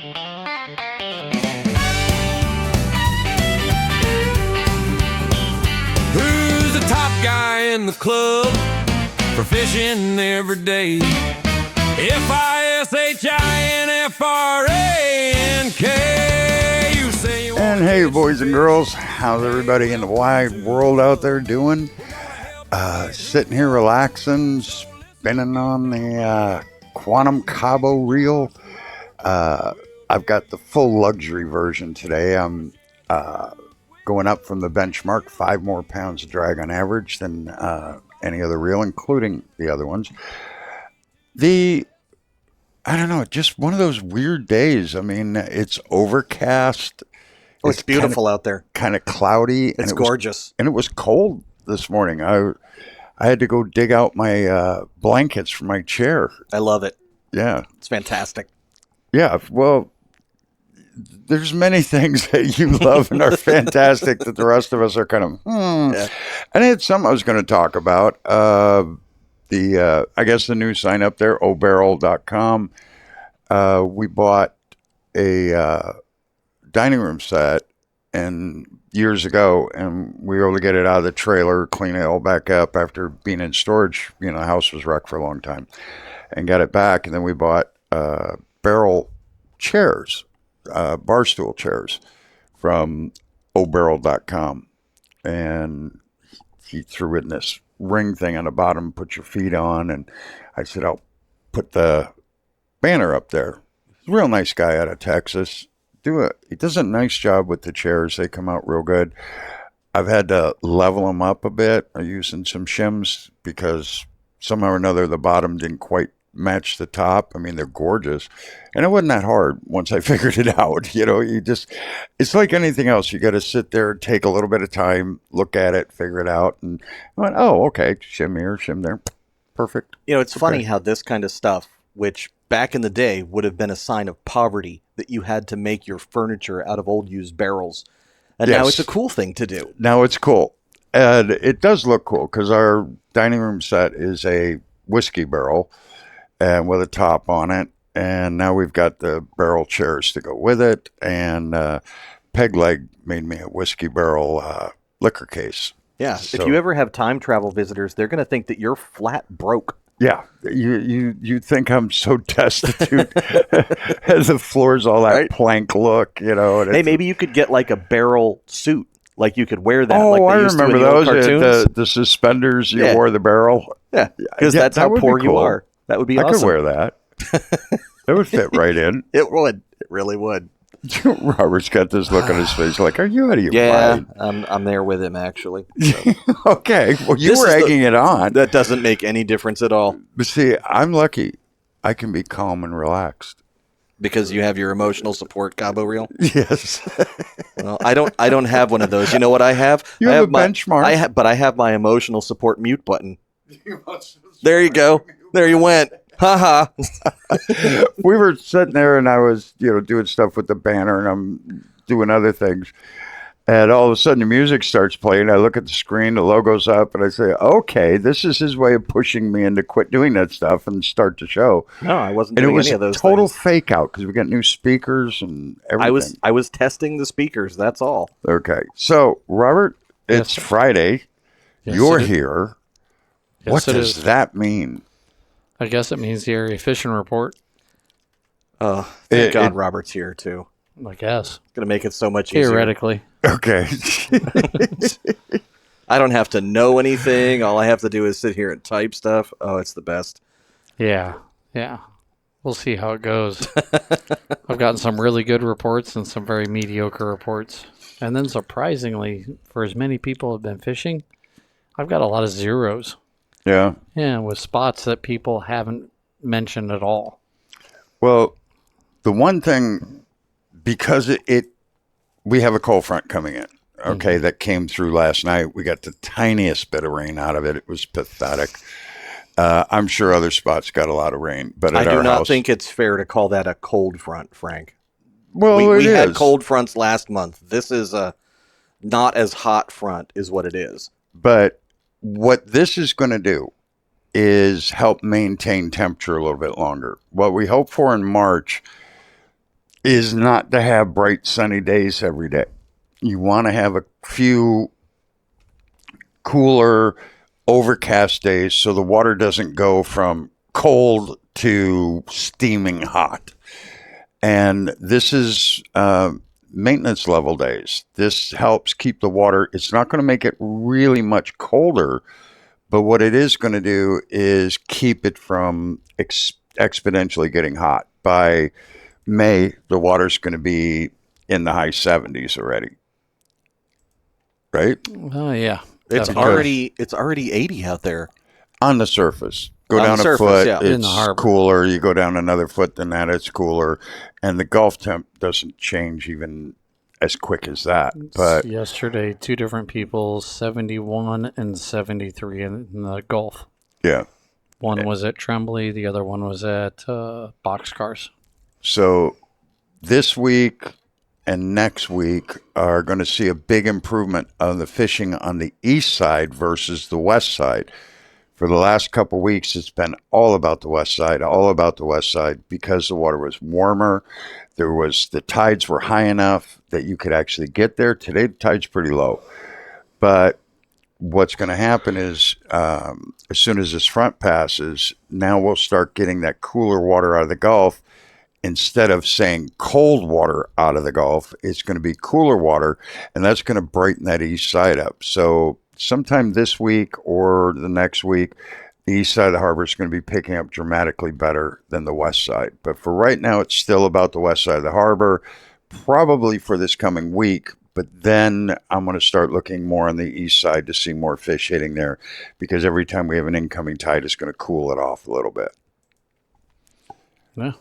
Who's the top guy in the club for fishing every day? Fishinfrank. You say you And hey, boys and girls, how's everybody in the wide world out there doing? Sitting here relaxing, spinning on the Quantum Cabo reel. I've got the full luxury version today. I'm going up from the benchmark 5 more pounds of drag on average than any other reel, including the other ones. I don't know, just one of those weird days. I mean, it's overcast. Oh, it's beautiful out there. Kind of cloudy. It's gorgeous. And it was cold this morning. I had to go dig out my blankets from my chair. I love it. Yeah. It's fantastic. Yeah, well, there's many things that you love and are fantastic that the rest of us are kind of, Yeah. And I had some I was going to talk about. I guess the new sign up there, obarrel.com. We bought a dining room set years ago, and we were able to get it out of the trailer, clean it all back up after being in storage. You know, the house was wrecked for a long time, and got it back. And then we bought barrel chairs, bar stool chairs from obarrel.com. And he threw in this ring thing on the bottom, put your feet on. And I said, I'll put the banner up there. He's a real nice guy out of Texas. He does a nice job with the chairs. They come out real good. I've had to level them up a bit. I'm using some shims because somehow or another the bottom didn't quite match the top. I mean, they're gorgeous. And it wasn't that hard once I figured it out. You know, it's like anything else. You got to sit there, take a little bit of time, look at it, figure it out. And I went, oh, okay, shim here, shim there. Perfect. You know, it's funny how this kind of stuff, which back in the day would have been a sign of poverty, that you had to make your furniture out of old used barrels. And now it's a cool thing to do. Now it's cool. And it does look cool because our dining room set is a whiskey barrel and with a top on it. And now we've got the barrel chairs to go with it. And Peg Leg made me a whiskey barrel liquor case. Yeah. So, if you ever have time travel visitors, they're going to think that you're flat broke. Yeah. You think I'm so destitute. The floor's all that plank look, you know. And hey, maybe you could get like a barrel suit. Like you could wear that. Oh, like I remember those. The suspenders you wore the barrel. Yeah. Because that's how poor you are. That would be awesome. I could wear that. It would fit right in. It would. It really would. Robert's got this look on his face like, are you out of your mind? Yeah, I'm there with him, actually. So. Okay. Well, you were egging it on. That doesn't make any difference at all. But see, I'm lucky. I can be calm and relaxed. Because you have your emotional support Cabo reel? Yes. Well, I don't have one of those. You know what I have? You have a benchmark. But I have my emotional support mute button. There you go. There you went. Ha ha. We were sitting there and I was, doing stuff with the banner and I'm doing other things. And all of a sudden the music starts playing. I look at the screen, the logo's up, and I say, okay, this is his way of pushing me into quit doing that stuff and start the show. No, I wasn't doing any of those things. It was a total things. fake out because we got new speakers and everything. I was testing the speakers, that's all. Okay. So, Robert, it's Friday. Yes, You're here. Yes, what does that mean? I guess it means the area fishing report. Oh, thank God Robert's here, too. I guess. Going to make it so much easier. Theoretically. Okay. I don't have to know anything. All I have to do is sit here and type stuff. Oh, it's the best. Yeah. We'll see how it goes. I've gotten some really good reports and some very mediocre reports. And then surprisingly, for as many people have been fishing, I've got a lot of zeros. Yeah. Yeah, with spots that people haven't mentioned at all. Well, the one thing, because we have a cold front coming in, okay, that came through last night. We got the tiniest bit of rain out of it. It was pathetic. I'm sure other spots got a lot of rain, but at I do our not house, think it's fair to call that a cold front, Frank. Well, we had cold fronts last month. This is a not as hot front is what it is. But what this is going to do is help maintain temperature a little bit longer. What we hope for in March is not to have bright sunny days every day. You want to have a few cooler, overcast days so the water doesn't go from cold to steaming hot. And this is maintenance level days. This helps keep the water. It's not going to make it really much colder, but what it is going to do is keep it from exponentially getting hot. By May, the water's going to be in the high 70s already. Right? Oh, yeah. It's definitely. already 80 out there. On the surface. Go On down the a surface, foot, yeah. In the it's harbor. cooler. You go down another foot than that, it's cooler. And the Gulf temp doesn't change even as quick as that. But Yesterday, 2 different people, 71 and 73 in the Gulf. yeah. One was at Tremblay, the other one was at Boxcars. So this week and next week are going to see a big improvement on the fishing on the east side versus the west side. For the last couple weeks, it's been all about the west side, because the water was warmer. The tides were high enough that you could actually get there. Today, the tide's pretty low. But what's going to happen is as soon as this front passes, now we'll start getting that cooler water out of the Gulf. Instead of saying cold water out of the Gulf, it's going to be cooler water, and that's going to brighten that east side up. So sometime this week or the next week, the east side of the harbor is going to be picking up dramatically better than the west side. But for right now, it's still about the west side of the harbor, probably for this coming week. But then I'm going to start looking more on the east side to see more fish hitting there, because every time we have an incoming tide, it's going to cool it off a little bit. Yeah.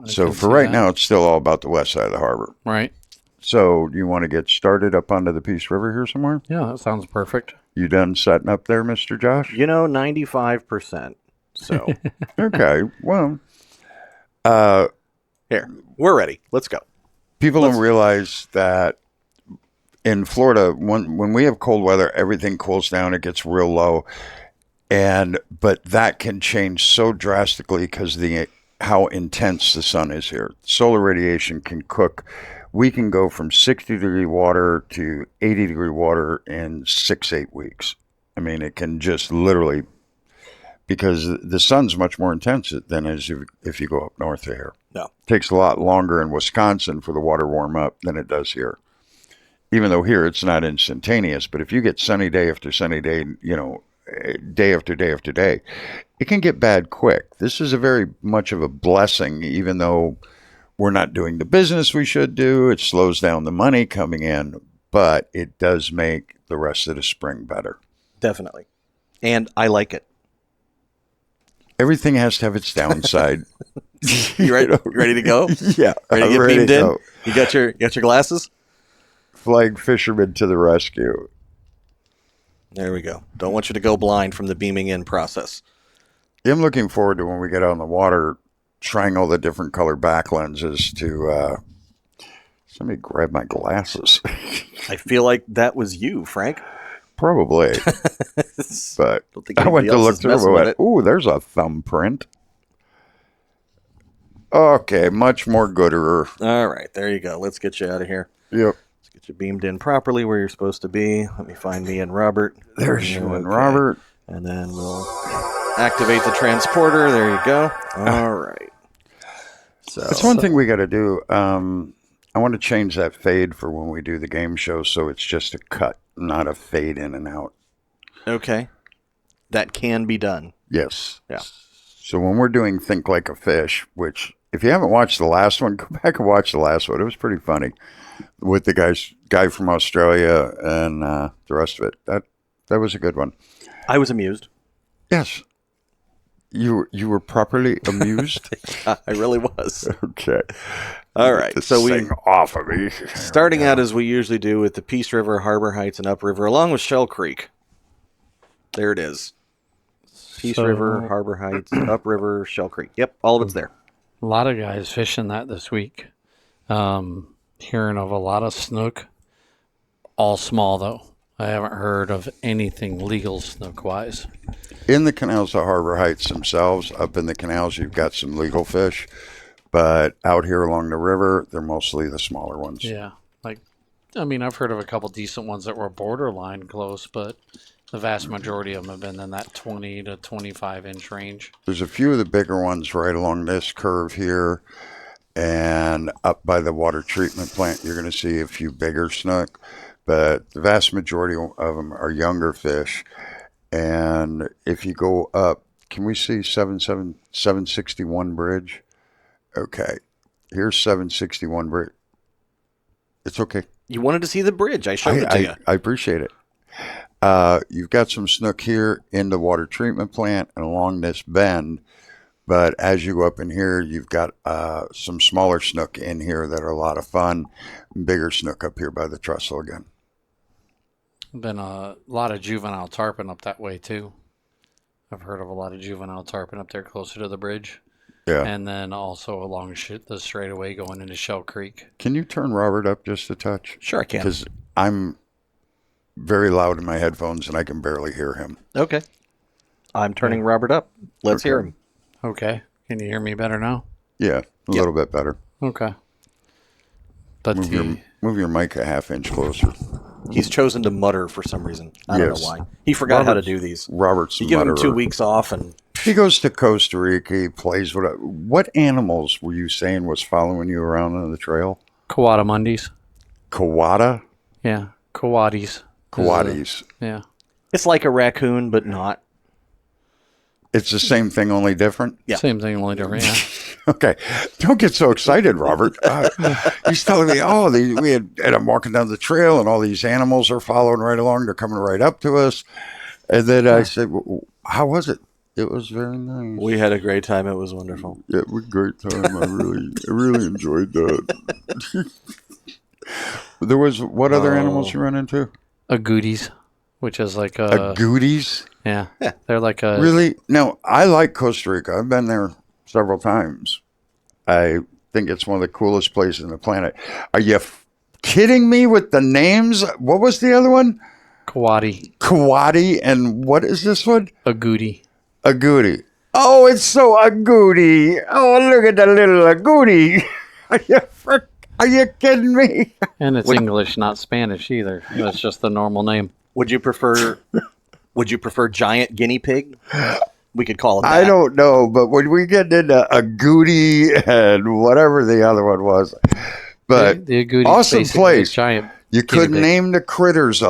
So for right now, it's still all about the west side of the harbor. Right. So you want to get started up onto the Peace River here somewhere? Yeah, that sounds perfect. You done setting up there, Mr. Josh? 95%. So Okay. Well, here, we're ready. Let's go. people don't realize that in Florida, when we have cold weather, everything cools down. It gets real low. But that can change so drastically because how intense the sun is here. Solar radiation can cook. We can go from 60-degree water to 80-degree water in 6-8 weeks. I mean, it can just literally, because the sun's much more intense than if you go up north of here. No. It takes a lot longer in Wisconsin for the water to warm up than it does here. Even though here it's not instantaneous, but if you get sunny day after sunny day, day after day after day, it can get bad quick. This is a very much of a blessing, even though we're not doing the business we should do. It slows down the money coming in, but it does make the rest of the spring better. Definitely. And I like it. Everything has to have its downside. You ready? You ready to go? Yeah. Ready to get ready beamed to in? go. You got your glasses? Flag fishermen to the rescue. There we go. Don't want you to go blind from the beaming in process. I'm looking forward to when we get out on the water, trying all the different color back lenses to, somebody grab my glasses. I feel like that was you, Frank. Probably. But Don't think I went anybody to else look is through messing and with went, it. ooh, there's a thumbprint. Okay, much more gooder. All right, there you go. Let's get you out of here. Yep. Let's get you beamed in properly where you're supposed to be. Let me find me and Robert. There's you Okay. and Robert. And then we'll activate the transporter. There you go. All right. So That's one thing we got to do. I want to change that fade for when we do the game show, so it's just a cut, not a fade in and out. okay, that can be done. Yes. Yeah. So when we're doing Think Like a Fish, which if you haven't watched the last one, go back and watch the last one. It was pretty funny with the guy from Australia and the rest of it. That was a good one. I was amused. Yes. You were properly amused? I really was. Okay. All right. Just So we sing off of me. starting out as we usually do with the Peace River, Harbor Heights, and Upriver, along with Shell Creek. There it is. Peace River, Harbor Heights, Upriver, Shell Creek. Yep, all of it's there. A lot of guys fishing that this week. Hearing of a lot of snook, all small though. I haven't heard of anything legal snook-wise. In the canals of Harbor Heights themselves, up in the canals, you've got some legal fish. But out here along the river, they're mostly the smaller ones. Yeah. I've heard of a couple decent ones that were borderline close, but the vast majority of them have been in that 20 to 25 inch range. There's a few of the bigger ones right along this curve here. And up by the water treatment plant, you're going to see a few bigger snook. But the vast majority of them are younger fish. And if you go up, can we see 761 bridge? Okay. Here's 761 bridge. It's okay. You wanted to see the bridge. I showed it to you. I appreciate it. You've got some snook here in the water treatment plant and along this bend. But as you go up in here, you've got some smaller snook in here that are a lot of fun. Bigger snook up here by the trestle again. Been a lot of juvenile tarpon up that way too. I've heard of a lot of juvenile tarpon up there closer to the bridge. Yeah. And then also along the straightaway going into Shell Creek. Can you turn Robert up just a touch? Sure, I can. Because I'm very loud in my headphones and I can barely hear him. Okay. I'm turning Robert up. Let's hear him. Okay. Can you hear me better now? Yeah, a little bit better. Okay. But Move your mic a half inch closer. He's chosen to mutter for some reason. I don't know why. He forgot how to do these. Robert's You give him mutterer. 2 weeks off and He goes to Costa Rica. He plays with. What animals were you saying was following you around on the trail? Coatimundis. Kawada? Yeah. Coatis. Coatis. Yeah. it's like a raccoon, but not. It's the same thing, only different? Yeah. Same thing, only different. Yeah. Okay. Don't get so excited, Robert. He's telling me, I'm walking down the trail and all these animals are following right along. They're coming right up to us. And then I said, how was it? It was very nice. We had a great time. It was wonderful. Yeah, it was a great time. I really enjoyed that. There was, what other animals you run into? Agoutis, which is like Agoutis? Yeah. They're like a... Really? No, I like Costa Rica. I've been there several times. I think it's one of the coolest places on the planet. Are you kidding me with the names? What was the other one? Coati. Coati, and what is this one? Agouti. Agouti. Oh, it's so agouti. Oh, look at the little agouti. Are you kidding me? And it's English, not Spanish either. That's just the normal name. Would you prefer giant guinea pig? We could call it that. I don't know, but when we get into agouti and whatever the other one was, but the agouti awesome place. Giant. You could name the critters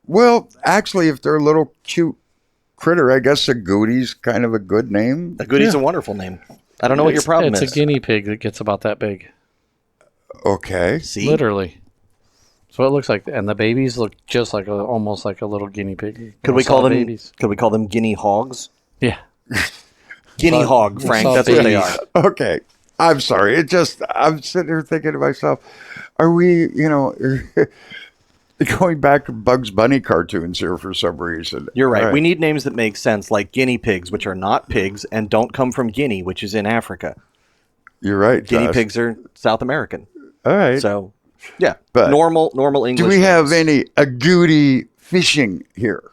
well, actually, if they're a little cute critter, I guess agouti's kind of a good name. Agouti's a wonderful name. I don't know what your problem is. It's a guinea pig that gets about that big. Okay. See? Literally. So it looks like, and the babies look just like almost like a little guinea pig. Could we call them babies? Could we call them guinea hogs? Yeah. Guinea hog, Frank. That's what they are. Okay. I'm sorry. I'm sitting here thinking to myself, are we, going back to Bugs Bunny cartoons here for some reason? You're right. We need names that make sense, like guinea pigs, which are not pigs and don't come from Guinea, which is in Africa. You're right. Guinea pigs are South American. All right. So, yeah. But normal English. Do we have names. any agouti fishing here?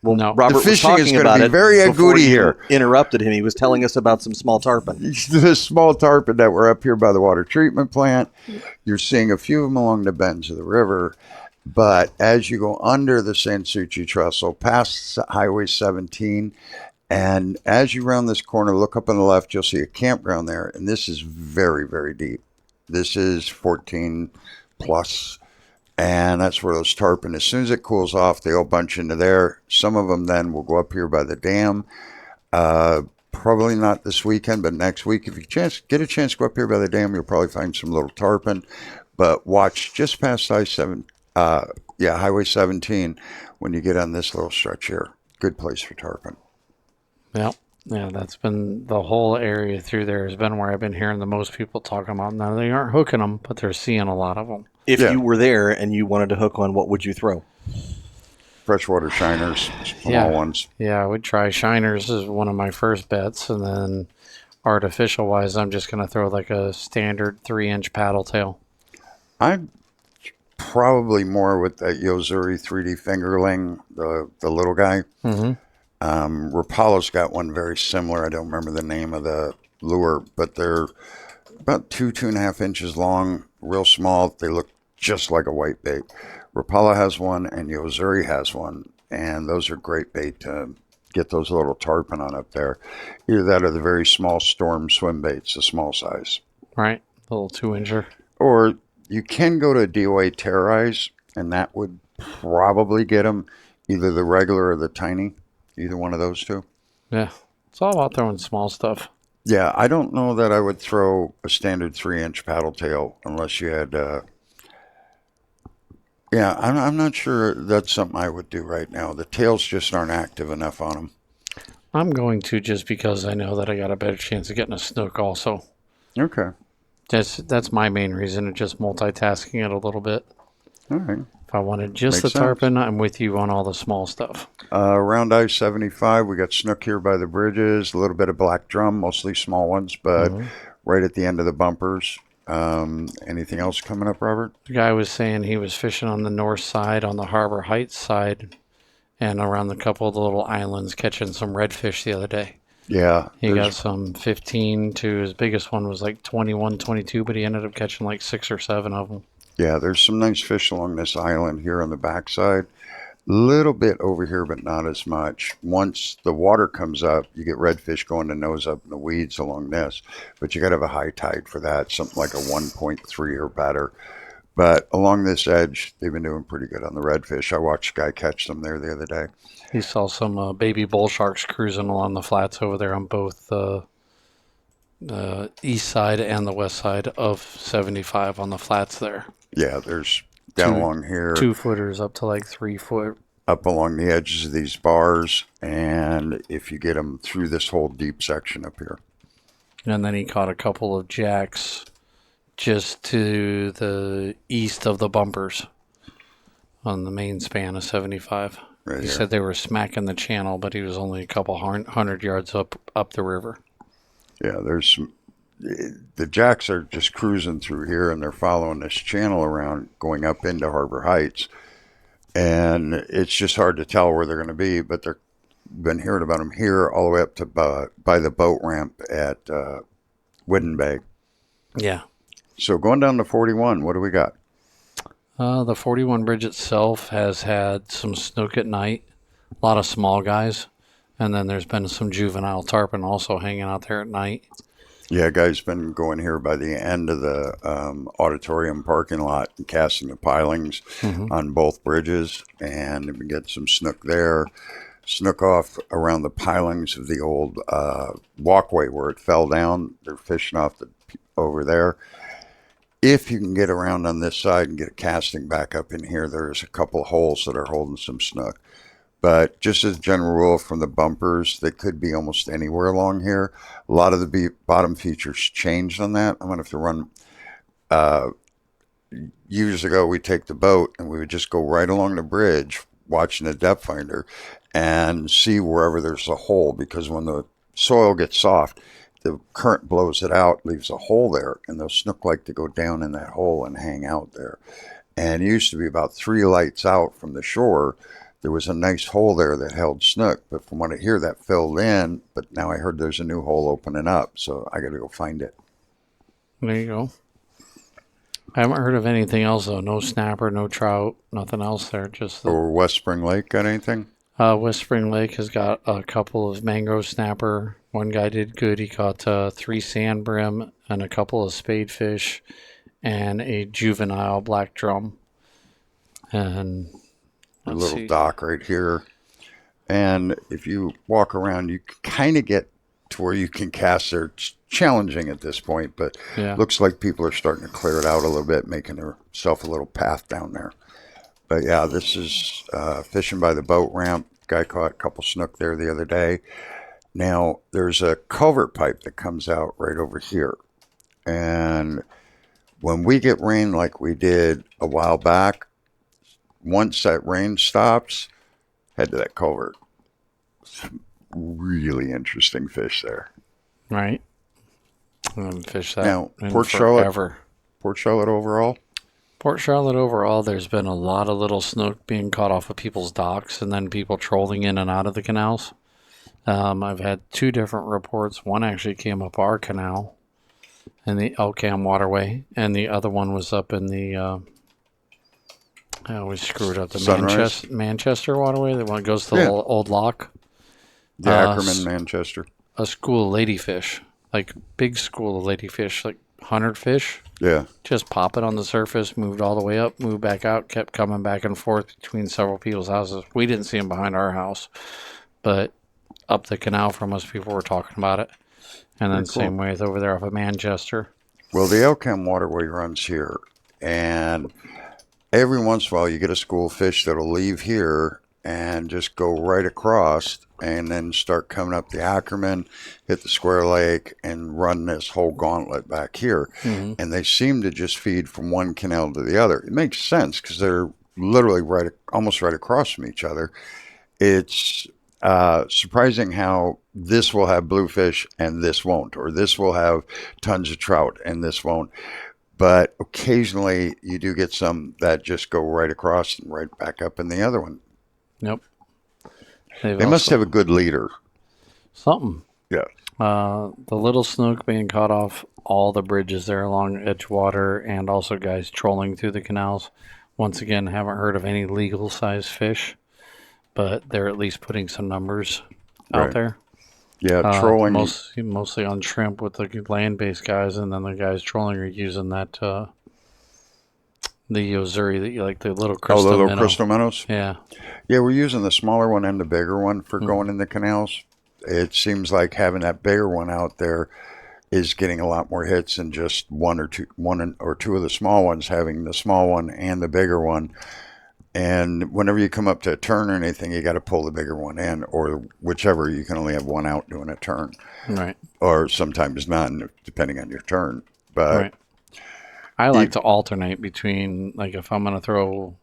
Well, no. Robert The was fishing is talking gonna about be it very before agouti you here. Interrupted him. He was telling us about some small tarpon. The small tarpon that were up here by the water treatment plant. You're seeing a few of them along the bends of the river. But as you go under the Sansuchi Trestle, past Highway 17, and as you round this corner, look up on the left, you'll see a campground there. And this is very, very deep. This is 14 plus. And that's where those tarpon, as soon as it cools off, they all bunch into there. Some of them then will go up here by the dam. Probably not this weekend, but next week. If you get a chance to go up here by the dam, you'll probably find some little tarpon. But watch just past Highway 17 when you get on this little stretch here. Good place for tarpon. Yeah. Yeah, that's been the whole area through there has been where I've been hearing the most people talking about. Now, they aren't hooking them, but they're seeing a lot of them. If you were there and you wanted to hook one, what would you throw? Freshwater shiners, small ones. Yeah, I would try shiners as one of my first bets. And then artificial-wise, I'm just going to throw like a standard 3-inch paddle tail. I'm probably more with that Yozuri 3D fingerling, the little guy. Mm-hmm. Rapallo's got one very similar. I don't remember the name of the lure, but about 2.5 inches long, real small. They look just like a white bait. Rapala has one and Yozuri has one, and those are great bait to get those little tarpon on up there. Either that or the very small storm swim baits, the small size. Right, a little 2-incher. Or you can go to DOA Terrorize, and that would probably get them, either the regular or the tiny, either one of those two. Yeah, it's all about throwing small stuff. Yeah, I don't know that I would throw a standard 3-inch paddle tail unless you had. Yeah, I'm not sure that's something I would do right now. The tails just aren't active enough on them. I'm going to, just because I know that I got a better chance of getting a snook also. Okay. That's my main reason, of just multitasking it a little bit. All right. If I wanted just Makes the tarpon, I'm with you on all the small stuff. Around I-75, we got snook here by the bridges, a little bit of black drum, mostly small ones, but right at the end of the bumpers. Anything else coming up, Robert? The guy was saying he was fishing on the north side, on the Harbor Heights side, and around a couple of the little islands, catching some redfish the other day. Yeah. He got some 15 to his biggest one was like 21, 22, but he ended up catching like 6 or 7 of them. Yeah, there's some nice fish along this island here on the backside. Little bit over here, but not as much. Once the water comes up, you get redfish going to nose up in the weeds along this. But you got to have a high tide for that, something like a 1.3 or better. But along this edge, they've been doing pretty good on the redfish. I watched a guy catch them there the other day. He saw some baby bull sharks cruising along the flats over there on both the east side and the west side of 75 on the flats there. Yeah, there's down along here. 2-footers up to like 3 foot. Up along the edges of these bars, and if you get them through this whole deep section up here. And then he caught a couple of jacks just to the east of the bumpers on the main span of 75. Right He here. said they were smacking the channel, but he was only a couple hundred yards up the river. Yeah, there's some. The jacks are just cruising through here, and they're following this channel around, going up into Harbor Heights. And it's just hard to tell where they're going to be, but they've been hearing about them here all the way up to by the boat ramp at Wooden Bay. Yeah. So going down to 41, what do we got? The 41 bridge itself has had some snook at night, a lot of small guys, and then there's been some juvenile tarpon also hanging out there at night. Yeah, guys been going here by the end of the auditorium parking lot and casting the pilings on both bridges, and they've been getting some snook there. Snook off around the pilings of the old walkway where it fell down. They're fishing off over there. If you can get around on this side and get a casting back up in here, there's a couple of holes that are holding some snook. But just as a general rule, from the bumpers, they could be almost anywhere along here. A lot of the bottom features changed on that. I'm going to have to run. Years ago, we'd take the boat and we would just go right along the bridge, watching the depth finder, and see wherever there's a hole. Because when the soil gets soft, the current blows it out, leaves a hole there, and those snook like to go down in that hole and hang out there. And it used to be about 3 lights out from the shore. There was a nice hole there that held snook, but from what I hear, that filled in. But now I heard there's a new hole opening up, so I got to go find it. There you go. I haven't heard of anything else, though. No snapper, no trout, nothing else there. Just the, Or West Spring Lake, got anything? West Spring Lake has got a couple of mangrove snapper. One guy did good. He caught 3 sand brim and a couple of spadefish and a juvenile black drum. And A little dock right here. And if you walk around, you kind of get to where you can cast there. It's challenging at this point, but looks like people are starting to clear it out a little bit, making themselves a little path down there. But yeah, this is fishing by the boat ramp. Guy caught a couple snook there the other day. Now, there's a culvert pipe that comes out right over here. And when we get rain like we did a while back, once that rain stops, head to that culvert. Some really interesting fish there. Right. I haven't fished that Now, in Port forever. Charlotte overall? Port Charlotte overall, there's been a lot of little snook being caught off of people's docks and then people trolling in and out of the canals. I've had 2 different reports. One actually came up our canal, in the Elkham waterway, and the other one was up in the I always screwed up the Sunrise? Manchester waterway. The one that goes to the old lock. The Ackerman, Manchester. A school of ladyfish, like big school of ladyfish, like 100 fish. Yeah. Just pop it on the surface, moved all the way up, moved back out, kept coming back and forth between several people's houses. We didn't see them behind our house, but up the canal from us, people were talking about it. And then same way with over there off of Manchester. Well, the Elkham waterway runs here, and every once in a while you get a school of fish that'll leave here and just go right across and then start coming up the Ackerman, hit the Square Lake, and run this whole gauntlet back here. Mm-hmm. And they seem to just feed from one canal to the other. It makes sense because they're literally almost right across from each other. It's surprising how this will have bluefish and this won't, or this will have tons of trout and this won't. But occasionally you do get some that just go right across and right back up in the other one. Yep. They must have a good leader. Something. Yeah. The little snook being caught off all the bridges there along Edgewater, and also guys trolling through the canals. Once again, haven't heard of any legal size fish, but they're at least putting some numbers out there. Yeah, trolling. Mostly on shrimp with the land-based guys, and then the guys trolling are using that the Yozuri that you like, the little crystal the little minnow. crystal minnows? Yeah. Yeah, we're using the smaller one and the bigger one for going in the canals. It seems like having that bigger one out there is getting a lot more hits than just one or two of the small ones, having the small one and the bigger one. And whenever you come up to a turn or anything, you got to pull the bigger one in, or whichever. You can only have one out doing a turn. Right. Or sometimes none, depending on your turn. But right. I like to alternate between, like, if I'm going to throw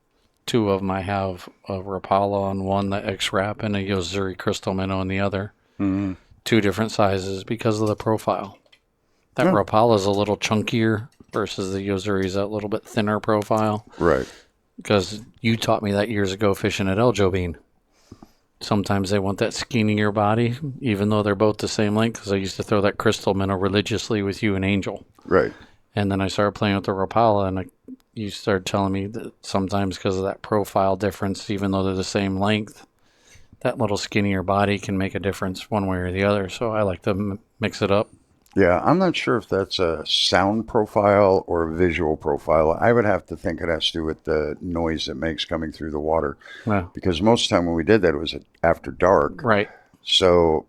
two of them, I have a Rapala on one, the X-Rap, and a Yozuri crystal minnow on the other. Mm-hmm. Two different sizes because of the profile. That Rapala is a little chunkier versus the Yozuri's a little bit thinner profile. Right. Because you taught me that years ago fishing at Jobean. Sometimes they want that skinnier body, even though they're both the same length, because I used to throw that crystal minnow religiously with you and Angel. Right. And then I started playing with the Rapala, and you started telling me that sometimes because of that profile difference, even though they're the same length, that little skinnier body can make a difference one way or the other. So I like to mix it up. Yeah, I'm not sure if that's a sound profile or a visual profile. I would have to think it has to do with the noise it makes coming through the water. Yeah. Because most of the time when we did that, it was after dark. Right. So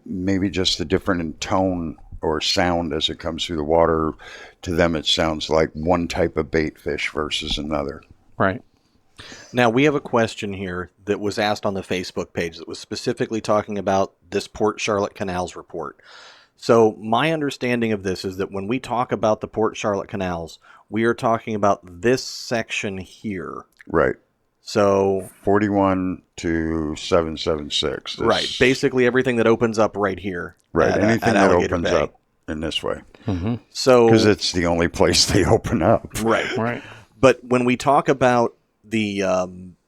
maybe just the different in tone or sound as it comes through the water. To them, it sounds like one type of bait fish versus another. Right. Now, we have a question here that was asked on the Facebook page that was specifically talking about this Port Charlotte Canals report. So my understanding of this is that when we talk about the Port Charlotte Canals, we are talking about this section here. Right. So 41 to 776. Right. Basically everything that opens up right here. Right. Anything that Alligator opens Bay. up in this way. Mm-hmm. So Because it's the only place they open up. Right. Right. But when we talk about the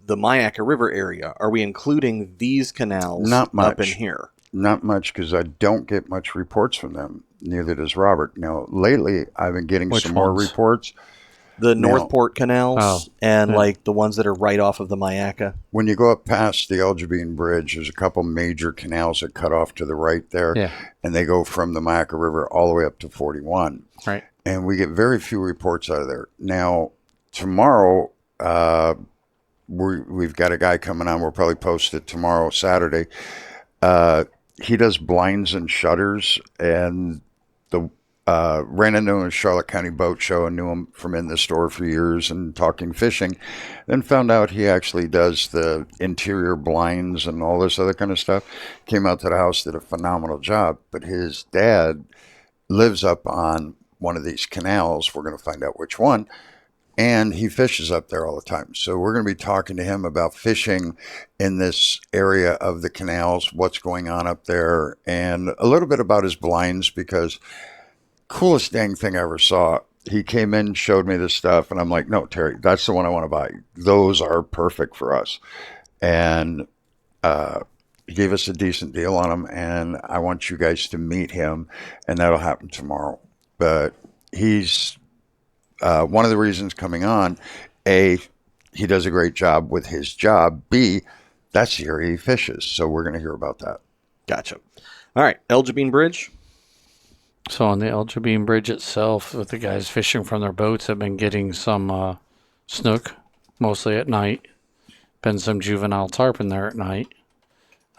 Myakka River area, are we including these canals Not much. up in here? Not much, because I don't get much reports from them. Neither does Robert. Now, lately, I've been getting Which some more ones? reports. The Now- Northport canals and like the ones that are right off of the Myakka. When you go up past the Jobean Bridge, there's a couple major canals that cut off to the right there. Yeah. And they go from the Myakka River all the way up to 41. Right. And we get very few reports out of there. Now, tomorrow, we've got a guy coming on. We'll probably post it tomorrow, Saturday. He does blinds and shutters, and ran into him at Charlotte County Boat Show and knew him from in the store for years and talking fishing. Then found out he actually does the interior blinds and all this other kind of stuff. Came out to the house, did a phenomenal job. But his dad lives up on one of these canals. We're going to find out which one. And he fishes up there all the time. So we're going to be talking to him about fishing in this area of the canals, what's going on up there, and a little bit about his blinds, because coolest dang thing I ever saw. He came in, showed me this stuff, and I'm like, no, Terry, that's the one I want to buy. Those are perfect for us. And he gave us a decent deal on them, and I want you guys to meet him, and that'll happen tomorrow. but he's one of the reasons coming on. A, he does a great job with his job. B, that's the area he fishes. So we're going to hear about that. Gotcha. All right, El Jobean Bridge. So on the El Jobean Bridge itself, with the guys fishing from their boats, have been getting some snook, mostly at night. Been some juvenile tarpon there at night.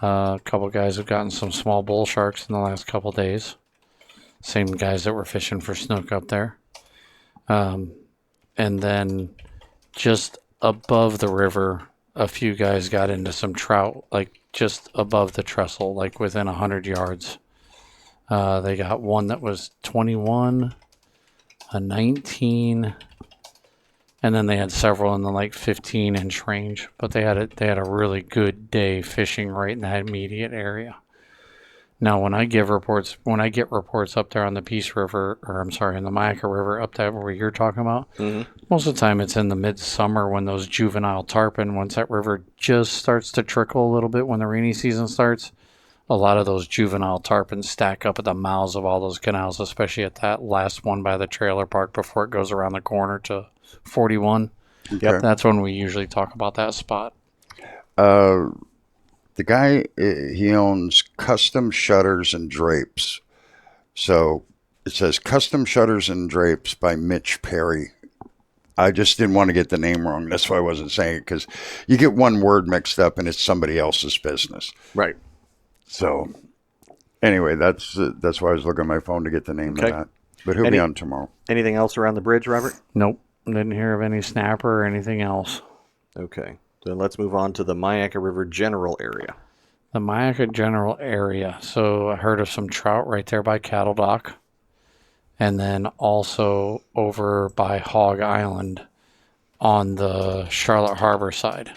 A couple guys have gotten some small bull sharks in the last couple days. Same guys that were fishing for snook up there. And then just above the river, a few guys got into some trout, like just above the trestle, like within 100 yards. They got one that was 21, a 19, and then they had several in the like 15-inch range. But they had a really good day fishing right in that immediate area. Now, when I get reports up there on the Peace River, or I'm sorry, in the Myakka River, up there where you're talking about, most of the time it's in the midsummer when those juvenile tarpon, once that river just starts to trickle a little bit when the rainy season starts, a lot of those juvenile tarpon stack up at the mouths of all those canals, especially at that last one by the trailer park before it goes around the corner to 41. Okay. Yep, that's when we usually talk about that spot. The guy, he owns Custom Shutters and Drapes. So it says Custom Shutters and Drapes by Mitch Perry. I just didn't want to get the name wrong. That's why I wasn't saying it, because you get one word mixed up and it's somebody else's business. Right. So anyway, that's why I was looking at my phone to get the name of that. But he'll be on tomorrow. Anything else around the bridge, Robert? Nope, didn't hear of any snapper or anything else. Okay. Then let's move on to the Myakka River general area. The Myakka general area. So I heard of some trout right there by Cattle Dock. And then also over by Hog Island on the Charlotte Harbor side.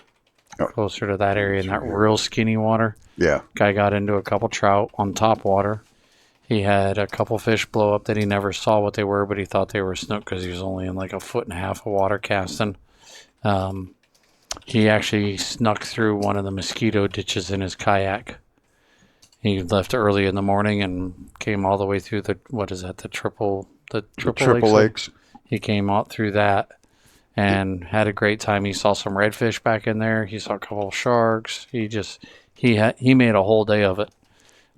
Closer to that area in that real skinny water. Yeah. Guy got into a couple trout on top water. He had a couple fish blow up that he never saw what they were, but he thought they were snook because he was only in like 1.5 feet of water casting. He actually snuck through one of the mosquito ditches in his kayak. He left early in the morning and came all the way through the triple lakes. He came out through that and had a great time. He saw some redfish back in there. He saw a couple of sharks. He made a whole day of it.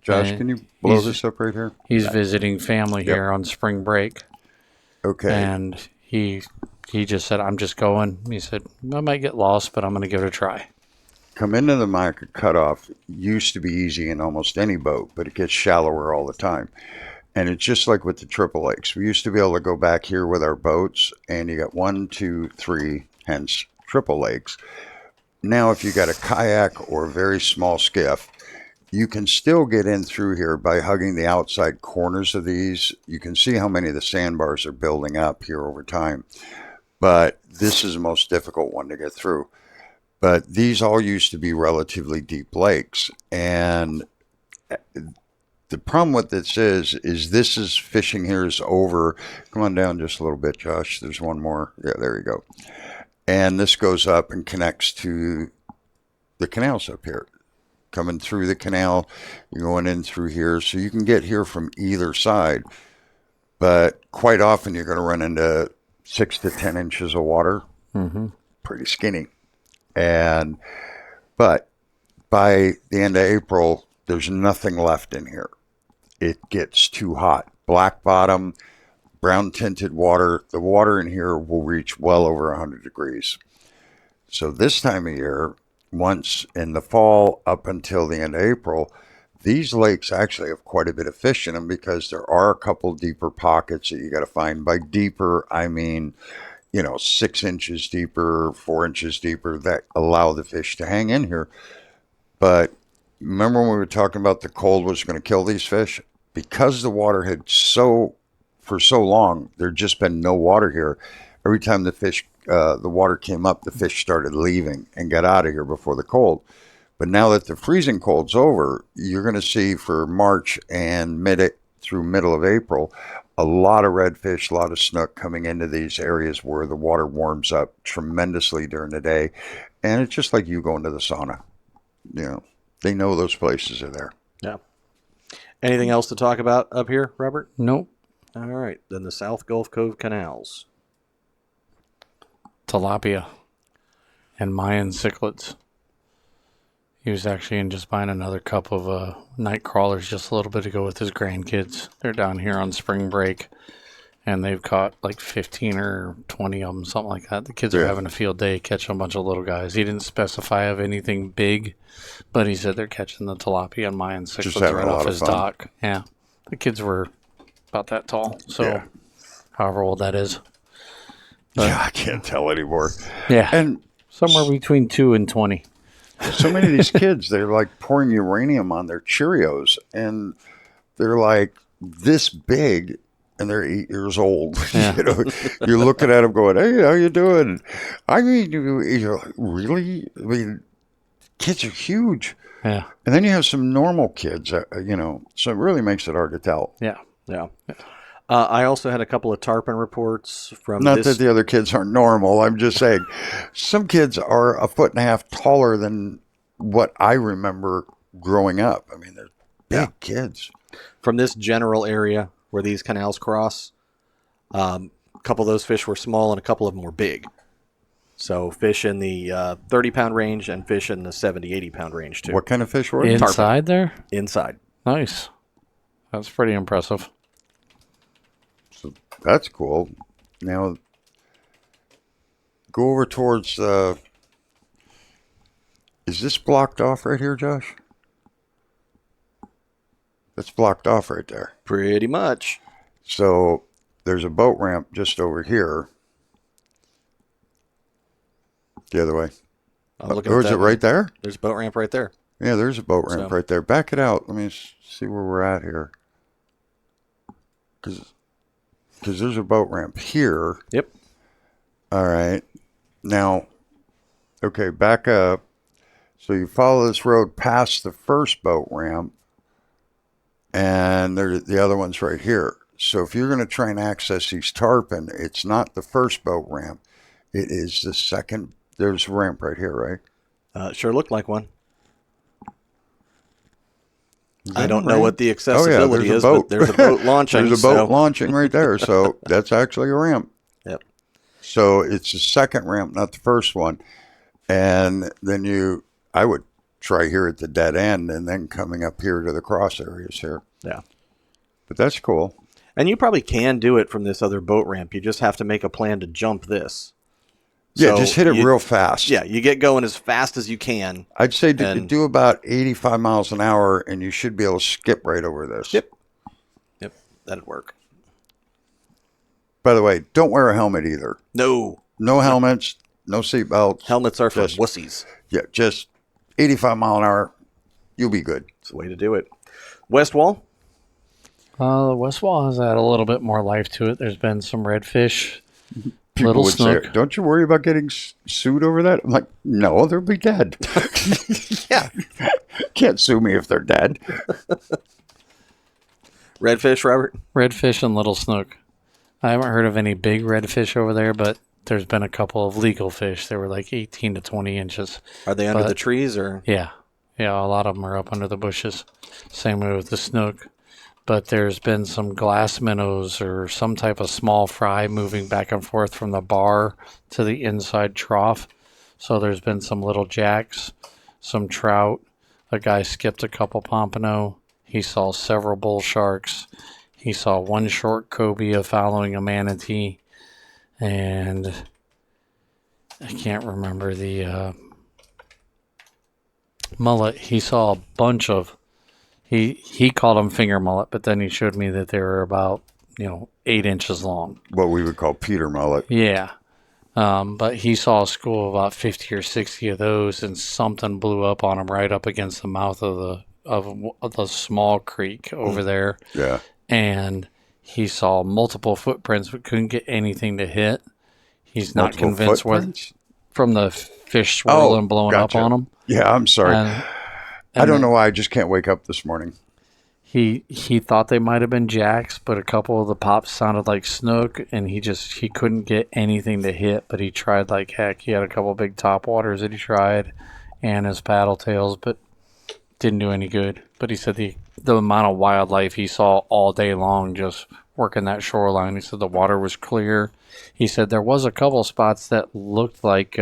Josh, can you blow this up right here? He's visiting family here on spring break. Okay. And he just said, I'm just going. He said, I might get lost, but I'm going to give it a try. Come into the Myakka cutoff used to be easy in almost any boat, but it gets shallower all the time. And it's just like with the triple lakes. We used to be able to go back here with our boats, and you got 1, 2, 3, hence triple lakes. Now, if you got a kayak or a very small skiff, you can still get in through here by hugging the outside corners of these. You can see how many of the sandbars are building up here over time. But this is the most difficult one to get through. But these all used to be relatively deep lakes. And the problem with this is fishing here is over. Come on down just a little bit, Josh. There's one more. Yeah, there you go. And this goes up and connects to the canals up here. Coming through the canal, you're going in through here. So you can get here from either side. But quite often you're going to run into 6 to 10 inches of water. Mm-hmm. Pretty skinny. But by the end of April, there's nothing left in here. It gets too hot. Black bottom, brown tinted water. The water in here will reach well over 100 degrees. So this time of year, once in the fall up until the end of April, these lakes actually have quite a bit of fish in them because there are a couple deeper pockets that you got to find. By deeper, I mean, 6 inches deeper, 4 inches deeper that allow the fish to hang in here. But remember when we were talking about the cold was going to kill these fish? Because the water had for so long, there'd just been no water here. Every time the water came up, the fish started leaving and got out of here before the cold. But now that the freezing cold's over, you're going to see for March and through middle of April, a lot of redfish, a lot of snook coming into these areas where the water warms up tremendously during the day. And it's just like you going to the sauna. They know those places are there. Yeah. Anything else to talk about up here, Robert? Nope. All right. Then the South Gulf Cove canals. Tilapia and Mayan cichlids. He was actually in just buying another cup of night crawlers just a little bit ago with his grandkids. They're down here on spring break, and they've caught like 15 or 20 of them, something like that. The kids are having a field day catching a bunch of little guys. He didn't specify of anything big, but he said they're catching the tilapia and Mayan cichlids right off his dock. Yeah, the kids were about that tall, so however old that is. But, yeah, I can't tell anymore. Yeah, and somewhere between 2 and 20. So many of these kids, they're like pouring uranium on their Cheerios, and they're like this big, and they're 8 years old. Yeah. You know, you're looking at them going, "Hey, how you doing?" I mean, really? I mean, kids are huge. Yeah. And then you have some normal kids, so it really makes it hard to tell. Yeah. Yeah. I also had a couple of tarpon reports from Not that the other kids aren't normal. I'm just saying some kids are 1.5 feet taller than what I remember growing up. I mean, they're big kids. From this general area where these canals cross, a couple of those fish were small and a couple of them were big. So fish in the 30-pound range and fish in the 70, 80-pound range too. What kind of fish were they? Inside there? Inside. Nice. That's pretty impressive. So that's cool. Now, go over towards, is this blocked off right here, Josh? That's blocked off right there. Pretty much. So there's a boat ramp just over here. The other way. Or is it right there? There's a boat ramp right there. Yeah, there's a boat ramp right there. Back it out. Let me see where we're at here. Because there's a boat ramp here. Yep. All right. Now, okay, back up. So you follow this road past the first boat ramp, and the other one's right here. So if you're going to try and access these tarpon, it's not the first boat ramp. It is the second. There's a ramp right here, right? Sure looked like one. I don't know what the accessibility is, but there's a boat launching. There's a boat launching right there, so that's actually a ramp. Yep. So it's the second ramp, not the first one. And then I would try here at the dead end and then coming up here to the cross areas here. Yeah. But that's cool. And you probably can do it from this other boat ramp. You just have to make a plan to jump this. Yeah, just hit it real fast. Yeah, you get going as fast as you can. I'd say do about 85 miles an hour, and you should be able to skip right over this. Yep, that'd work. By the way, don't wear a helmet either. No helmets, no seatbelts. Helmets are for wussies. Yeah, just 85 mile an hour. You'll be good. It's the way to do it. West Wall? The West Wall has had a little bit more life to it. There's been some redfish. People little would snook. say, "Don't you worry about getting sued over that?" I'm like, "No, they'll be dead." Yeah, can't sue me if they're dead. Redfish, Robert? Redfish and little snook. I haven't heard of any big redfish over there, but there's been a couple of legal fish. They were like 18 to 20 inches. Are they under the trees or? Yeah, a lot of them are up under the bushes. Same way with the snook. But there's been some glass minnows or some type of small fry moving back and forth from the bar to the inside trough. So there's been some little jacks, some trout. A guy skipped a couple pompano. He saw several bull sharks. He saw one short cobia following a manatee. And I can't remember the mullet. He saw a bunch of... He called them finger mullet, but then he showed me that they were about, 8 inches long. What we would call Peter mullet. Yeah. But he saw a school of about 50 or 60 of those, and something blew up on him right up against the mouth of the small creek over there. Yeah. And he saw multiple footprints, but couldn't get anything to hit. He's not convinced whether from the fish swirling blowing up on him. Yeah, I'm sorry. And I don't know why I just can't wake up this morning. He thought they might have been jacks, but a couple of the pops sounded like snook, and he couldn't get anything to hit, but he tried like heck. He had a couple big topwaters that he tried and his paddle tails, but didn't do any good. But he said the amount of wildlife he saw all day long just working that shoreline. He said the water was clear. He said there was a couple spots that looked like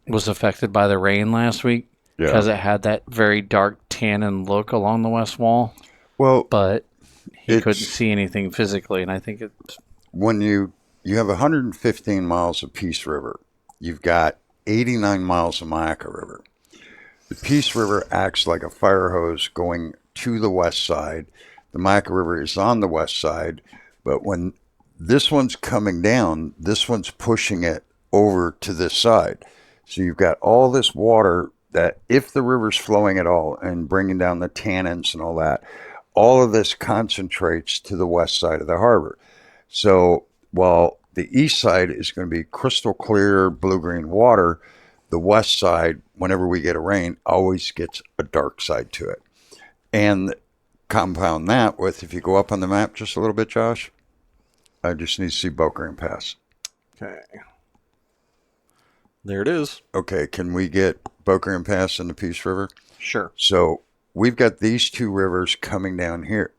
was affected by the rain last week because it had that very dark tannin look along the west wall. Well, but he couldn't see anything physically, and I think it's when you have 115 miles of Peace River, you've got 89 miles of Myakka River. The Peace River acts like a fire hose going to the west side. The Myakka River is on the west side, but when this one's coming down, this one's pushing it over to this side. So you've got all this water that, if the river's flowing at all and bringing down the tannins and all of this concentrates to the west side of the harbor. So while the east side is going to be crystal clear blue-green water, the west side, whenever we get a rain, always gets a dark side to it. And compound that with, if you go up on the map just a little bit, Josh, I just need to see Boca Grande Pass. Okay. There it is. Okay, can we get Boca Grande Pass in the Peace River? Sure. So we've got these two rivers coming down here,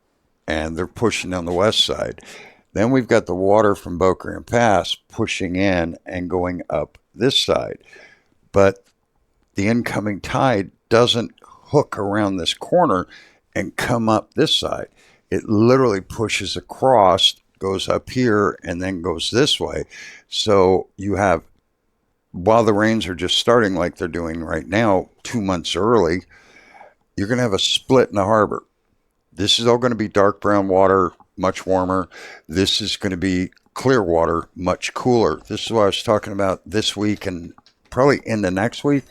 and they're pushing down the west side. Then we've got the water from Boca Grande Pass pushing in and going up this side. But the incoming tide doesn't hook around this corner and come up this side. It literally pushes across, goes up here, and then goes this way. So you have, while the rains are just starting like they're doing right now, 2 months early, you're going to have a split in the harbor. This is all going to be dark brown water, much warmer. This is going to be clear water, much cooler. This is what I was talking about this week and probably into next week.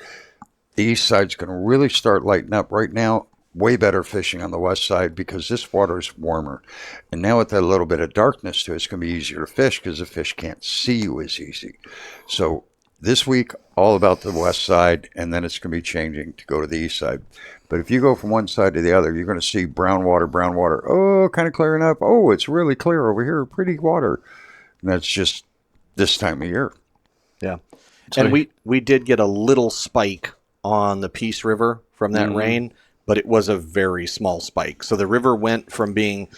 The east side's going to really start lighting up. Right now, way better fishing on the west side because this water is warmer. And now with that little bit of darkness to it, it's going to be easier to fish because the fish can't see you as easy. So this week, all about the west side, and then it's going to be changing to go to the east side. But if you go from one side to the other, you're going to see brown water. Oh, kind of clearing up. Oh, it's really clear over here. Pretty water. And that's just this time of year. Yeah. And we did get a little spike on the Peace River from that rain, but it was a very small spike. So the river went from being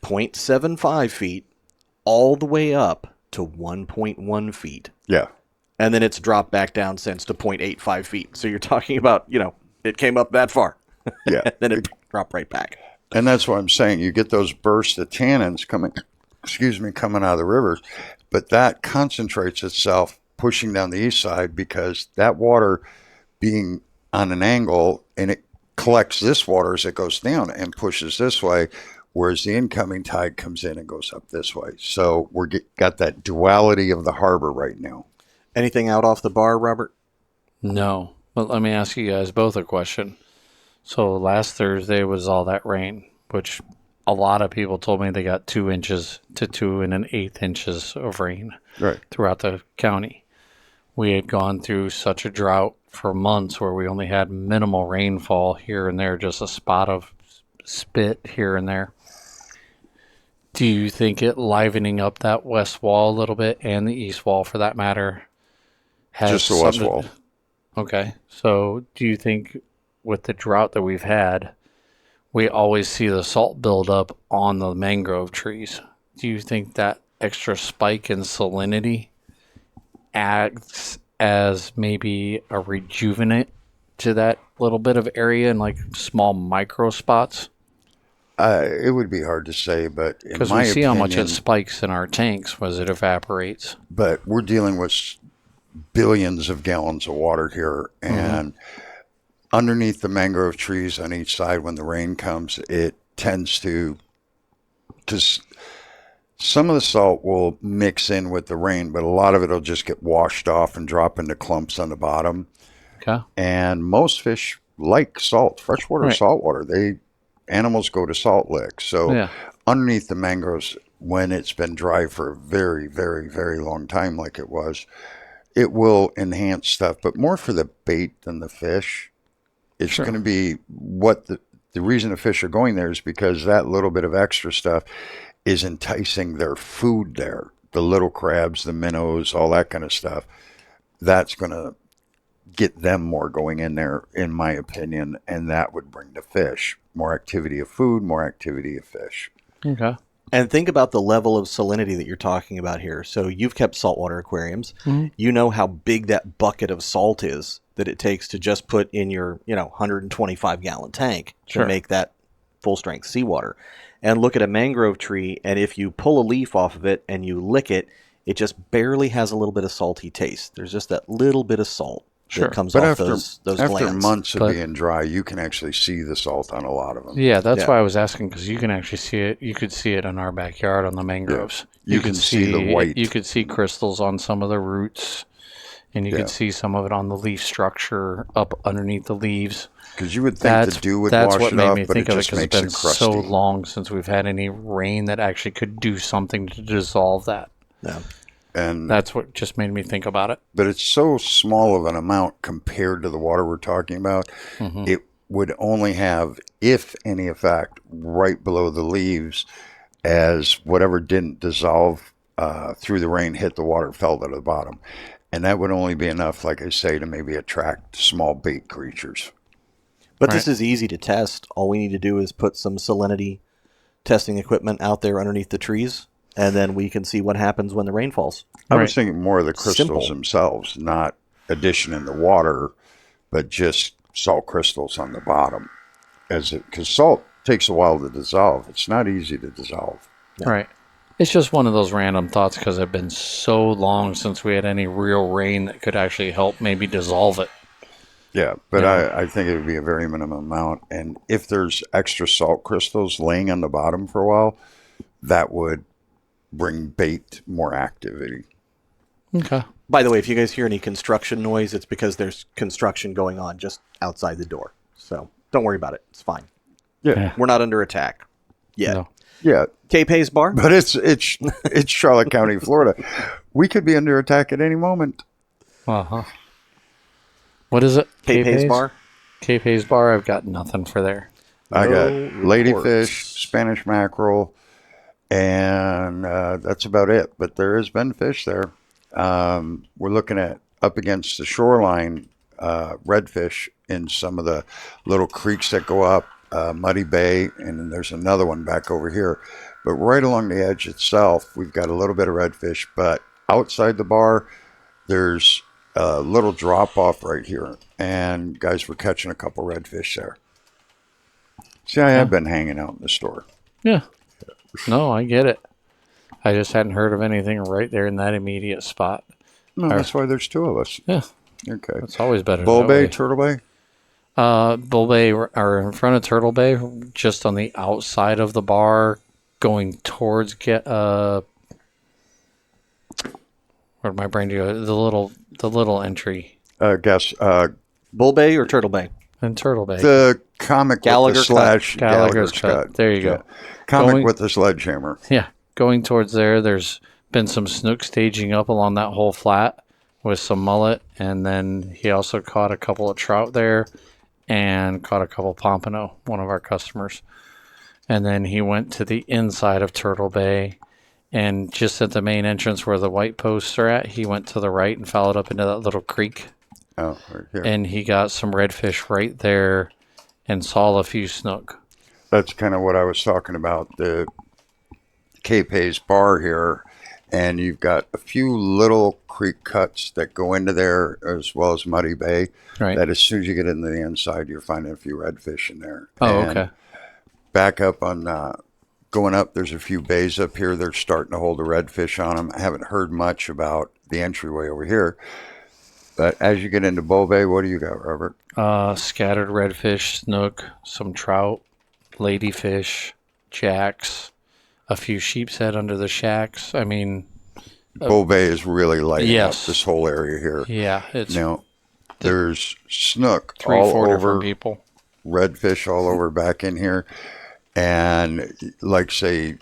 0.75 feet all the way up to 1.1 feet. Yeah. And then it's dropped back down since to 0.85 feet. So you're talking about, it came up that far. Yeah. And then it dropped right back. And that's what I'm saying. You get those bursts of tannins coming out of the rivers, but that concentrates itself pushing down the east side because that water being on an angle, and it collects this water as it goes down and pushes this way, whereas the incoming tide comes in and goes up this way. So got that duality of the harbor right now. Anything out off the bar, Robert? no. But let me ask you guys both a question. So last Thursday was all that rain, which a lot of people told me they got 2 inches to 2 1/8 inches of rain throughout the county. We had gone through such a drought for months where we only had minimal rainfall here and there, just a spot of spit here and there. Do you think it livening up that west wall a little bit, and the east wall for that matter, has Just the west wall. Okay. So do you think with the drought that we've had, we always see the salt build up on the mangrove trees? Do you think that extra spike in salinity acts as maybe a rejuvenate to that little bit of area in like small micro spots? It would be hard to say, but in Because my we see opinion, how much it spikes in our tanks as it evaporates. But we're dealing with billions of gallons of water here, and underneath the mangrove trees on each side, when the rain comes, it tends to, because some of the salt will mix in with the rain, but a lot of it will just get washed off and drop into clumps on the bottom. Okay. And most fish like salt, freshwater, saltwater. Animals go to salt licks. So underneath the mangroves, when it's been dry for a very, very, very long time, like it was, it will enhance stuff, but more for the bait than the fish. It's going to be what the reason the fish are going there is because that little bit of extra stuff is enticing their food there. The little crabs, the minnows, all that kind of stuff. That's going to get them more going in there, in my opinion, and that would bring the fish. More activity of food, more activity of fish. Okay. And think about the level of salinity that you're talking about here. So you've kept saltwater aquariums. You know how big that bucket of salt is that it takes to just put in your 125-gallon tank to make that full-strength seawater. And look at a mangrove tree, and if you pull a leaf off of it and you lick it, it just barely has a little bit of salty taste. There's just that little bit of salt that comes off those after glands. months of being dry, you can actually see the salt on a lot of them. Yeah, that's why I was asking, because you can actually see it. You could see it in our backyard on the mangroves. You can see the white. You could see crystals on some of the roots, and you could see some of it on the leaf structure up underneath the leaves. Because you would think the dew would wash what it made off, me but think it of it, just because makes it's been it crusty. so long since we've had any rain that actually could do something to dissolve that. Yeah. And that's what just made me think about it. But it's so small of an amount compared to the water we're talking about. It would only have, if any effect, right below the leaves, as whatever didn't dissolve through the rain hit the water, fell to the bottom. And that would only be enough, like I say, to maybe attract small bait creatures. But this is easy to test. All we need to do is put some salinity testing equipment out there underneath the trees, and then we can see what happens when the rain falls. I was thinking more of the crystals themselves, not addition in the water, but just salt crystals on the bottom. Because salt takes a while to dissolve. It's not easy to dissolve. Right. It's just one of those random thoughts, because it's been so long since we had any real rain that could actually help maybe dissolve it. Yeah, but I think it would be a very minimum amount. And if there's extra salt crystals laying on the bottom for a while, that would bring bait more activity. Okay. By the way, if you guys hear any construction noise, it's because there's construction going on just outside the door. So don't worry about it. It's fine. Yeah. We're not under attack yet. No. Yeah. Cape Hayes Bar? But it's Charlotte County, Florida. We could be under attack at any moment. Uh-huh. What is it? Cape Hayes Bar? Cape Hayes Bar, I've got nothing for there. I got reports. ladyfish, Spanish mackerel, and that's about it. But there has been fish there. We're looking at up against the shoreline, redfish in some of the little creeks that go up, Muddy Bay, and then there's another one back over here. But right along the edge itself, we've got a little bit of redfish. But outside the bar, there's a little drop off right here, and guys were catching a couple redfish there. See, I have been hanging out in the store. Yeah. No, I get it. I just hadn't heard of anything right there in that immediate spot. No, that's why there's two of us. Yeah. Okay. It's always better. Bull that Bay, way. Turtle Bay? Bull Bay, or in front of Turtle Bay, just on the outside of the bar, going towards where did my brain go? The little entry. Bull Bay or Turtle Bay? In Turtle Bay. The comic Gallagher with the slash. Gallagher's Cut. There you go. Comic with the sledgehammer. Yeah. Going towards there's been some snook staging up along that whole flat with some mullet, and then he also caught a couple of trout there and caught a couple pompano, one of our customers. And then he went to the inside of Turtle Bay, and just at the main entrance where the white posts are at, he went to the right and followed up into that little creek. Oh, right here. And he got some redfish right there and saw a few snook. That's kind of what I was talking about. The Cape Hayes bar here, and you've got a few little creek cuts that go into there, as well as Muddy Bay. Right. That as soon as you get into the inside, you're finding a few redfish in there. Oh, and okay. Back up on going up, there's a few bays up here. They're starting to hold the redfish on them. I haven't heard much about the entryway over here. But as you get into Bull Bay, what do you got, Robert? Scattered redfish, snook, some trout, ladyfish, jacks, a few sheepshead under the shacks. I mean, Bull Bay is really lighting up yes. this whole area here. Yeah, it's Now, there's snook 3-4 all different over, people. redfish all over back in here. And like say,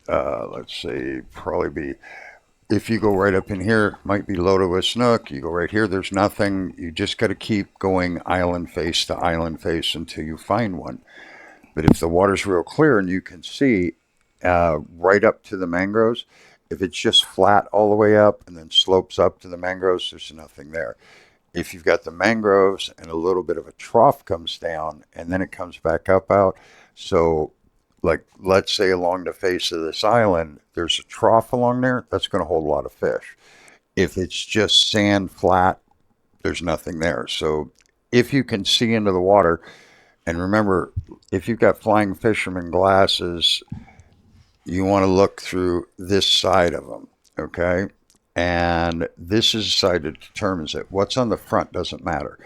let's say probably be, if you go right up in here, might be loaded with snook. You go right here, there's nothing. You just got to keep going island face to island face until you find one. But if the water's real clear and you can see right up to the mangroves, if it's just flat all the way up and then slopes up to the mangroves, there's nothing there. If you've got the mangroves and a little bit of a trough comes down and then it comes back up out, so like let's say along the face of this island, there's a trough along there that's going to hold a lot of fish. If it's just sand flat, there's nothing there. So if you can see into the water, and remember, if you've got flying fisherman glasses, you want to look through this side of them, okay? And this is the side that determines it. What's on the front doesn't matter.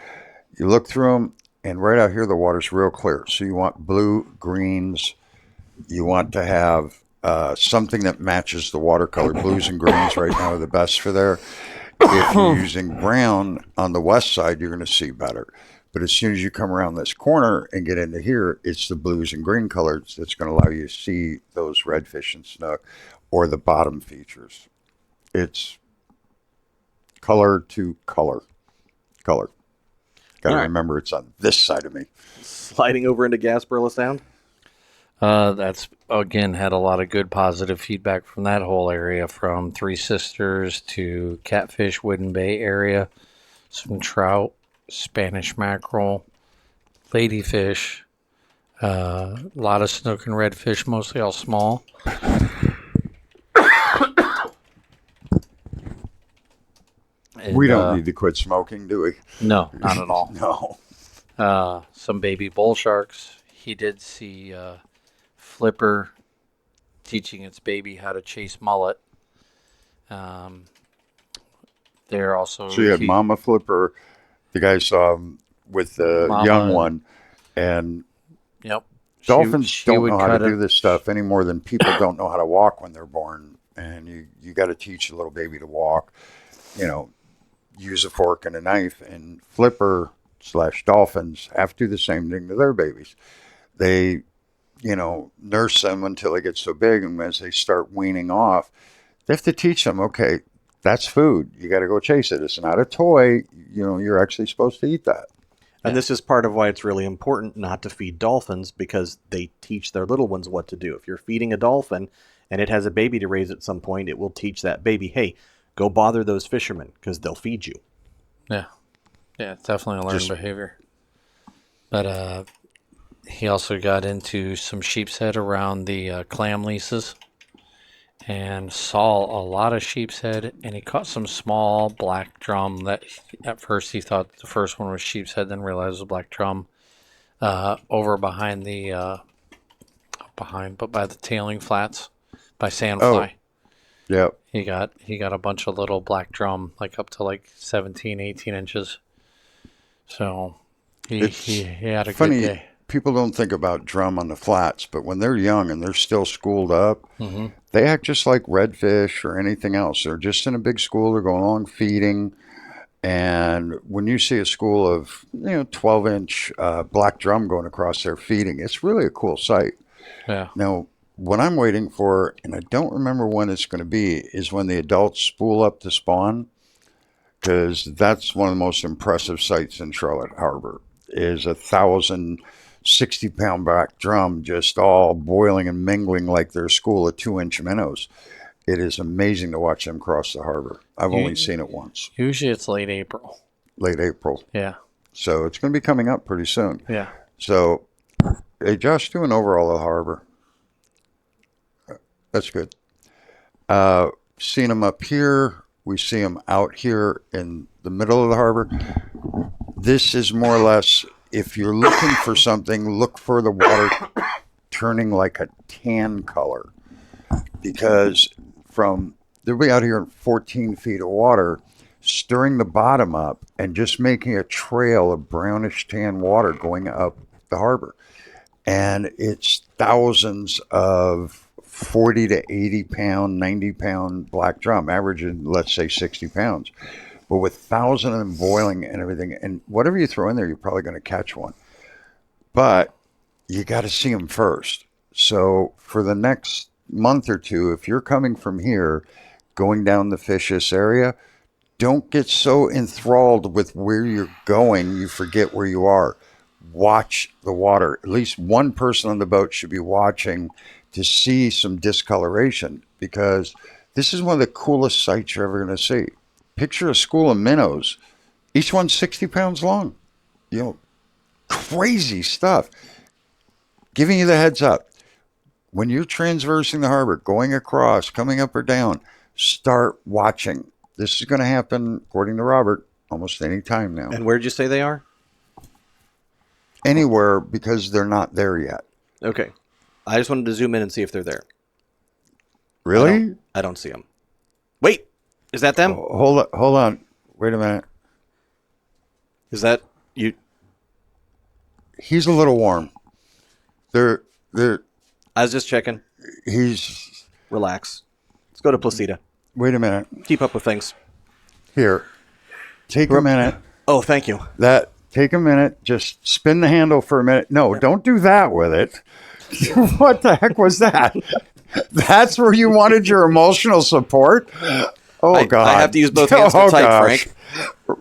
You look through them, and right out here, the water's real clear. So you want blue, greens. You want to have something that matches the watercolor. Blues and greens right now are the best for there. If you're using brown on the west side, you're going to see better. But as soon as you come around this corner and get into here, it's the blues and green colors that's going to allow you to see those redfish and snook or the bottom features. It's color to color. Color. Got to remember it's on this side of me. Sliding over into Gasparilla Sound. That's, again, had a lot of good positive feedback from that whole area, from Three Sisters to Catfish, Wooden Bay area, some trout, Spanish mackerel, ladyfish, a lot of snook and redfish, mostly all small. And, we don't need to quit smoking, do we? No, not at all. No. Some baby bull sharks. He did see Flipper teaching its baby how to chase mullet. They're also... So you had Mama Flipper, the guy saw him with the Mama, young one, and yep. dolphins She don't would know how to cut do this stuff any more than people don't know how to walk when they're born. And you got to teach a little baby to walk, use a fork and a knife. And Flipper / dolphins have to do the same thing to their babies. They, nurse them until they get so big, and as they start weaning off, they have to teach them, okay, that's food. You got to go chase it. It's not a toy. You're actually supposed to eat that. And this is part of why it's really important not to feed dolphins, because they teach their little ones what to do. If you're feeding a dolphin and it has a baby to raise at some point, it will teach that baby, hey, go bother those fishermen because they'll feed you. Yeah. Yeah, it's definitely a learned behavior. But he also got into some sheepshead around the clam leases and saw a lot of sheepshead, and he caught some small black drum that at first he thought the first one was sheepshead, then realized it was black drum over behind the by the tailing flats by sandfly. Yeah. He got a bunch of little black drum, like up to like 17, 18 inches. So he had a funny, good day. People don't think about drum on the flats, but when they're young and they're still schooled up, they act just like redfish or anything else. They're just in a big school. They're going along feeding. And when you see a school of 12-inch black drum going across there feeding, it's really a cool sight. Yeah. Now, what I'm waiting for, and I don't remember when it's going to be, is when the adults spool up to spawn, because that's one of the most impressive sights in Charlotte Harbor, is 1,060-pound black drum just all boiling and mingling like their school of 2-inch minnows. It is amazing to watch them cross the harbor. I've only seen it once. Usually it's late April. Late April. Yeah. So it's going to be coming up pretty soon. Yeah. So, hey, Josh, do an overall of the harbor. That's good. Seen them up here. We see them out here in the middle of the harbor. This is more or less, if you're looking for something, look for the water turning like a tan color. Because they'll be out here in 14 feet of water, stirring the bottom up and just making a trail of brownish tan water going up the harbor. And it's thousands of 40 to 80 pound, 90 pound black drum, averaging, let's say, 60 pounds. But with 1,000 of them boiling and everything, and whatever you throw in there, you're probably going to catch one. But you got to see them first. So for the next month or two, if you're coming from here, going down the Fishious area, don't get so enthralled with where you're going, you forget where you are. Watch the water. At least one person on the boat should be watching to see some discoloration, because this is one of the coolest sights you're ever going to see. Picture a school of minnows. Each one's 60 pounds long. Crazy stuff. Giving you the heads up. when you're transversing the harbor, going across, coming up or down, start watching. This is going to happen, according to Robert, almost any time now. And where'd you say they are? Anywhere, because they're not there yet. Okay. I just wanted to zoom in and see if they're there. Really? I don't see them. Wait, is that them? Hold on. Wait a minute. Is that you? He's a little warm. They're I was just checking. he's Relax. Let's go to Placida. wait a minute. Keep up with things. Here. Take a minute. Oh, thank you. Take a minute. Just spin the handle for a minute. No, don't do that with it. What the heck was that? That's where you wanted your emotional support? Oh, God. I have to use both hands to type, gosh. Frank.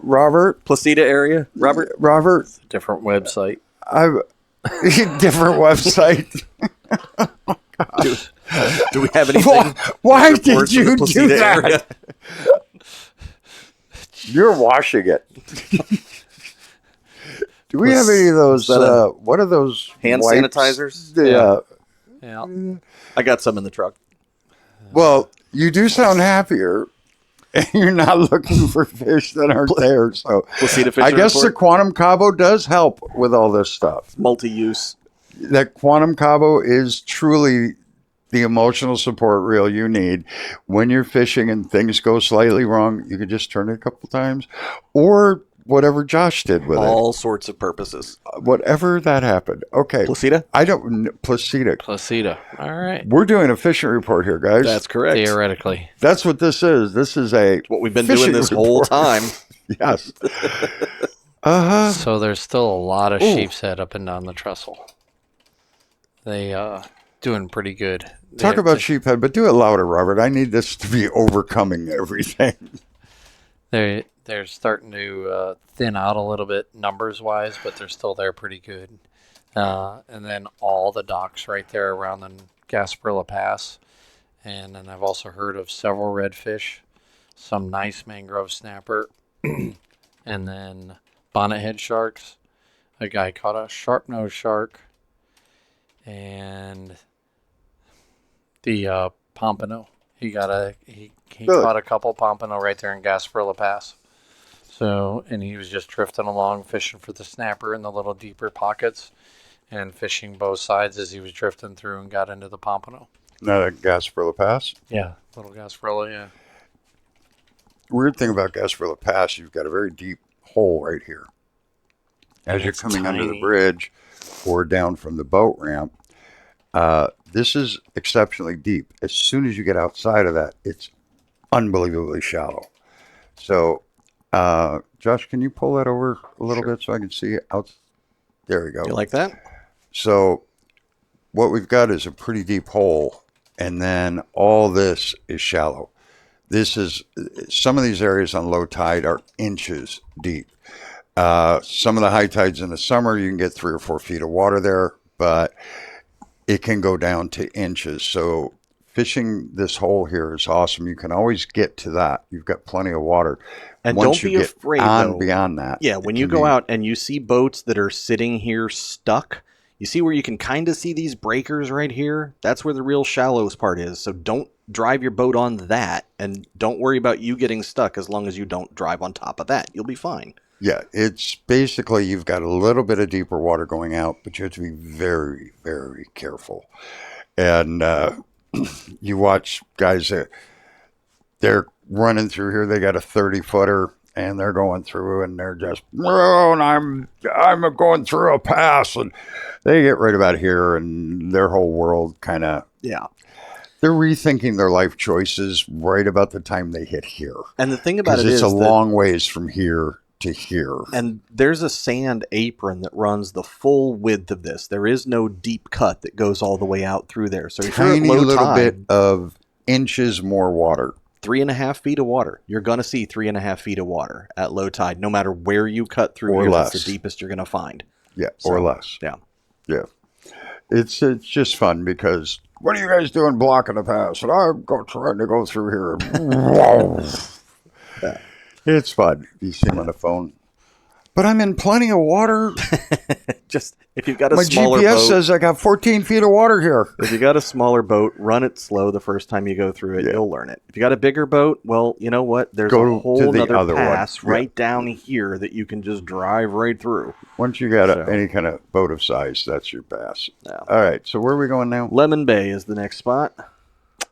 Robert? Placida area, Robert. Robert? Different website. Different website. Do we have anything? Why reports did from the you do Placida that? area? You're washing it. Do we have any of those? What are those? Hand wipes? sanitizers? Yeah. I got some in the truck. Well, you do sound happier, and you're not looking for fish that aren't there. So Placida I fishing guess the report? quantum cabo does help with all this stuff. Multi-use. That quantum cabo is truly the emotional support reel you need when you're fishing and things go slightly wrong. You could just turn it a couple times, or whatever Josh did with All sorts of purposes. it. Whatever that happened. Okay. Placida? I don't. Placida. Placida. All right. We're doing a fishing report here, guys. That's correct. Theoretically. That's what this is. This is a What we've been fishing doing this whole report. time. Yes. Uh-huh. So there's still a lot of sheepshead up and down the trestle. They doing pretty good. Talk about sheephead, but do it louder, Robert. I need this to be overcoming everything. They're starting to thin out a little bit numbers wise, but they're still there pretty good. And then all the docks right there around the Gasparilla Pass, and then I've also heard of several redfish, some nice mangrove snapper, and then bonnethead sharks. A guy caught a sharp-nosed shark, and the pompano. He caught a couple pompano right there in Gasparilla Pass. So, and he was just drifting along, fishing for the snapper in the little deeper pockets, and fishing both sides as he was drifting through and got into the pompano. Not a Gasparilla Pass. Yeah, little Gasparilla. Yeah. Weird thing about Gasparilla Pass, you've got a very deep hole right here. As you're coming under the tiny. bridge or down from the boat ramp, this is exceptionally deep. As soon as you get outside of that, it's unbelievably shallow. So, Josh, can you pull that over a little bit so I can see it out? There we go. You like that? So what we've got is a pretty deep hole, and then all this is shallow. This is, some of these areas on low tide are inches deep. Some of the high tides in the summer, you can get 3 or 4 feet of water there, but it can go down to inches. So fishing this hole here is awesome. You can always get to that. You've got plenty of water. And Once don't you be get afraid, on though. beyond that. Yeah, when it you can go be- out and you see boats that are sitting here stuck, you see where you can kind of see these breakers right here? That's where the real shallowest part is. So don't drive your boat on that, and don't worry about you getting stuck as long as you don't drive on top of that. You'll be fine. Yeah, it's basically you've got a little bit of deeper water going out, but you have to be very, very careful. And you watch guys that they're running through here. They got a 30-footer, and they're going through, and they're just, oh, and I'm going through a pass, and they get right about here, and their whole world kind of, Yeah. they're rethinking their life choices right about the time they hit here. And the thing about Because it it's is a that- long ways from here to here. and there's a sand apron that runs the full width of this. There is no deep cut that goes all the way out through there. So if you're at Tiny low little tide, bit of inches more water. 3.5 feet of water. You're going to see 3.5 feet of water at low tide, no matter where you cut through. Or here, less. That's the deepest you're going to find. Yeah, So, or less. Yeah. Yeah. It's just fun because what are you guys doing blocking the pass? And I'm trying to go through here. And whoa. It's fun. You see him on the phone. But I'm in plenty of water. Just if you've got a My smaller GPS boat, says I got 14 feet of water here. if you got a smaller boat, run it slow the first time you go through it. Yeah. You'll learn it. If you got a bigger boat, well, you know what? There's Go a to whole the other other one. pass Yeah. right down here that you can just drive right through. Once you got So. any kind of boat of size, that's your pass. Yeah. All right, so where are we going now? Lemon Bay is the next spot.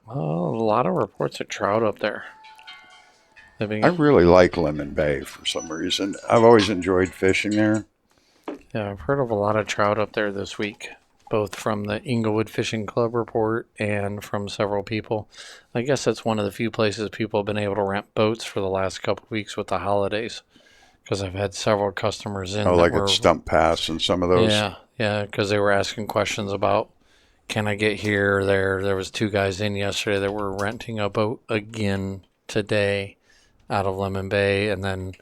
Oh, a lot of reports of trout up there. They've been- I really like Lemon Bay for some reason. I've always enjoyed fishing there. Yeah, I've heard of a lot of trout up there this week, both from the Englewood Fishing Club report and from several people. I guess that's one of the few places people have been able to rent boats for the last couple of weeks with the holidays, because I've had several customers in. Oh, that like were, at Stump Pass and some of those. Yeah, because they were asking questions about, can I get here or there? There was 2 guys in yesterday that were renting a boat again today out of Lemon Bay, and then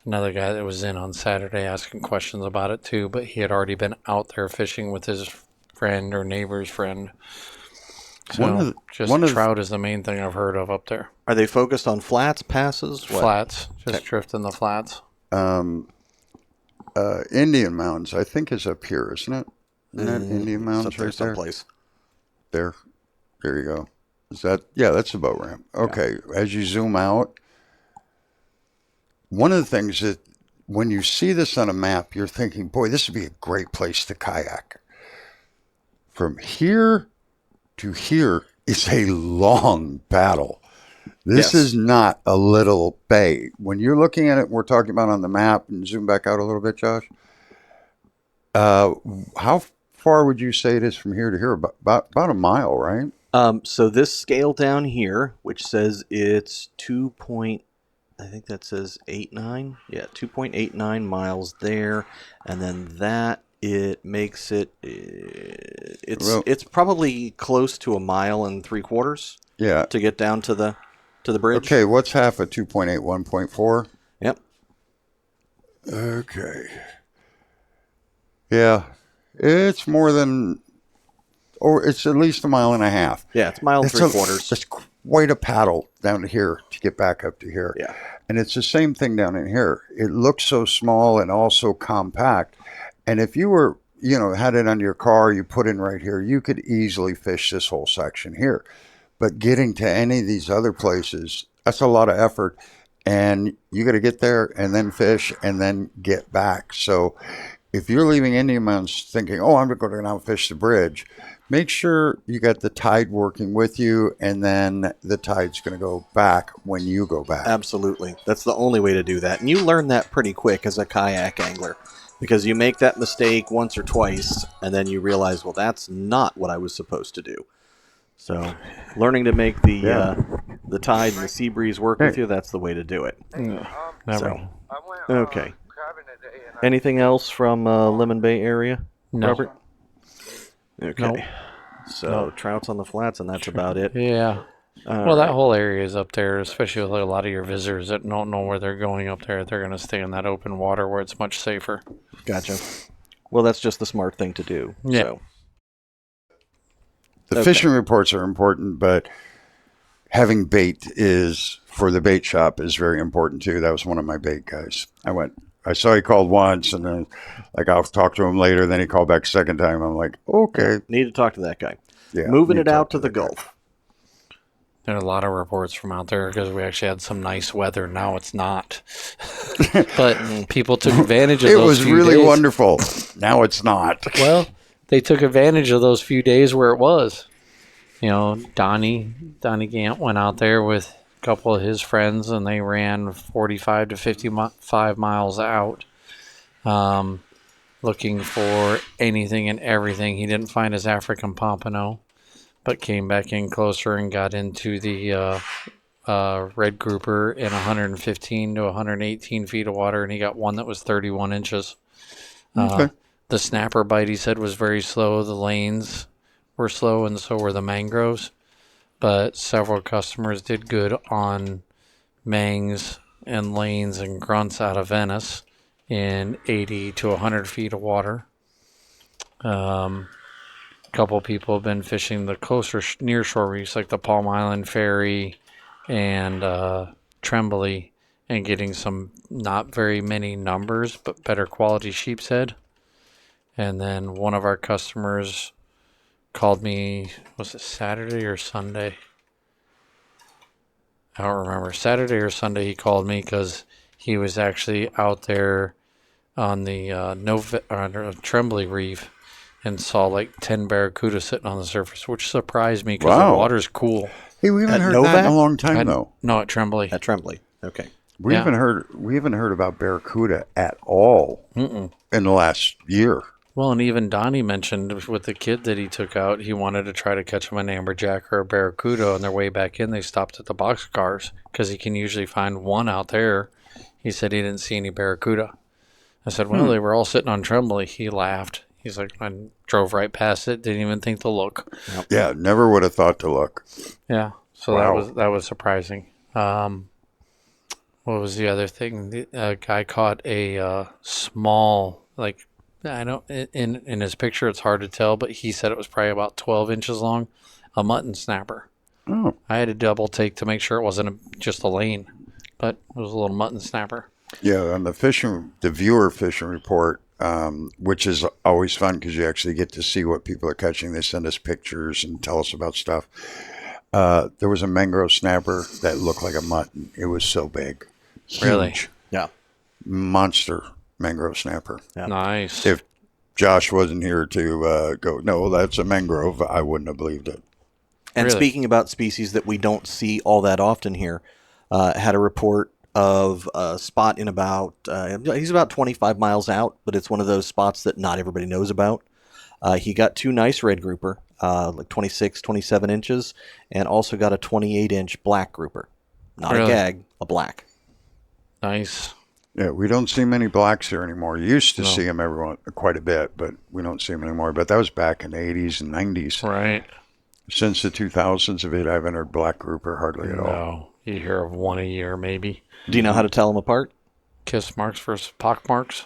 another guy that was in on Saturday asking questions about it too, but he had already been out there fishing with his friend or neighbor's friend. So trout is the main thing I've heard of up there. Are they focused on flats, passes? What? Flats, just drifting the flats. Indian Mounds, I think, is up here, isn't it? Isn't that Indian Mounds It's up there right there? someplace. There you go. Is that? Yeah, that's the boat ramp. Okay, as you zoom out, one of the things that when you see this on a map, you're thinking, boy, this would be a great place to kayak. From here to here is a long paddle. This Yes. is not a little bay. When you're looking at it, we're talking about on the map, and zoom back out a little bit, Josh. How far would you say it is from here to here? About a mile, right? So this scale down here, which says it's 2.89. Yeah, 2.89 miles there, and then that it makes it. It's probably close to 1.75 miles Yeah. to get down to the bridge. Okay, what's half of 2.8? 1.4? Yep. Okay. Yeah. It's more than, or it's at least 1.5 miles. Yeah, it's 1.75 miles. It's quite a paddle down to here to get back up to here. Yeah. And it's the same thing down in here. It looks so small and also compact. And if you were, had it on your car, you put in right here, you could easily fish this whole section here. But getting to any of these other places, that's a lot of effort. And you got to get there and then fish and then get back. So if you're leaving Indian Mounds thinking, oh, I'm going to go now fish the bridge, make sure you got the tide working with you, and then the tide's going to go back when you go back. Absolutely. That's the only way to do that. And you learn that pretty quick as a kayak angler, because you make that mistake once or twice, and then you realize, well, that's not what I was supposed to do. So learning to make the tide and the sea breeze work with you, that's the way to do it. Never. Okay. Anything else from Lemon Bay area, No. Robert? Okay. Nope. So trouts on the flats, and that's about it. Yeah. All Well, that right. whole area is up there, especially with a lot of your visitors that don't know where they're going up there. They're going to stay in that open water where it's much safer. Gotcha. Well, that's just the smart thing to do. Yeah. So. The Okay. fishing reports are important, but having bait for the bait shop is very important too. That was one of my bait guys. I saw he called once, and then I'll talk to him later. Then he called back a second time. I'm like, okay. Need to talk to that guy. Yeah, Moving need it to out talk to the that guy. Gulf. There are a lot of reports from out there because we actually had some nice weather. Now it's not. But people took advantage of It those was few really days. wonderful. Now it's not. Well, they took advantage of those few days where it was. Donnie Gant went out there with a couple of his friends, and they ran 45 to 55 miles out looking for anything and everything. He didn't find his African pompano, but came back in closer and got into the red grouper in 115 to 118 feet of water, and he got one that was 31 inches. Okay. The snapper bite, he said, was very slow. The lanes were slow, and so were the mangroves. But several customers did good on mangs and lanes and grunts out of Venice in 80 to 100 feet of water. A couple people have been fishing the closer nearshore reefs like the Palm Island Ferry and Tremblay and getting some not very many numbers, but better quality sheepshead. And then one of our customers called me, was it Saturday or Sunday? I don't remember. Saturday or Sunday he called me because he was actually out there on the Trembly Reef and saw like 10 barracuda sitting on the surface, which surprised me because the water's cool. Hey, we haven't At heard that in a Novak? long time, though. No, at Trembly. At Trembly. Okay. We Yeah. haven't heard about barracuda at all in the last year. Well, and even Donnie mentioned with the kid that he took out, he wanted to try to catch him an amberjack or a barracuda. On their way back in, they stopped at the boxcars because he can usually find one out there. He said he didn't see any barracuda. I said, well, they were all sitting on Trembly. He laughed. He's like, I drove right past it, didn't even think to look. Yep. Yeah, never would have thought to look. Yeah, so Wow. that was surprising. What was the other thing? The guy caught a small, like, I don't, in his picture it's hard to tell, but he said it was probably about 12 inches long, a mutton snapper. Oh, I had to double take to make sure it wasn't just a lane, but it was a little mutton snapper. yeah. On the viewer fishing report, which is always fun because you actually get to see what people are catching. They send us pictures and tell us about stuff. There was a mangrove snapper that looked like a mutton. It was so big. Really? Huge. Yeah. Monster mangrove snapper. Yeah. Nice. If Josh wasn't here to go, no, that's a mangrove, I wouldn't have believed it. And Really? speaking about species that we don't see all that often here, had a report of a spot in about, he's about 25 miles out, but it's one of those spots that not everybody knows about. He got 2 nice red grouper, like 26, 27 inches, and also got a 28-inch black grouper. Not Really? a gag, a black. Nice. Yeah, we don't see many blacks here anymore. You used to No. see them quite a bit, but we don't see them anymore. But that was back in the 80s and 90s. Right. Since the 2000s of it, I haven't heard black grouper hardly at all. No. You hear of one a year, maybe. Do you know how to tell them apart? Kiss marks versus pock marks.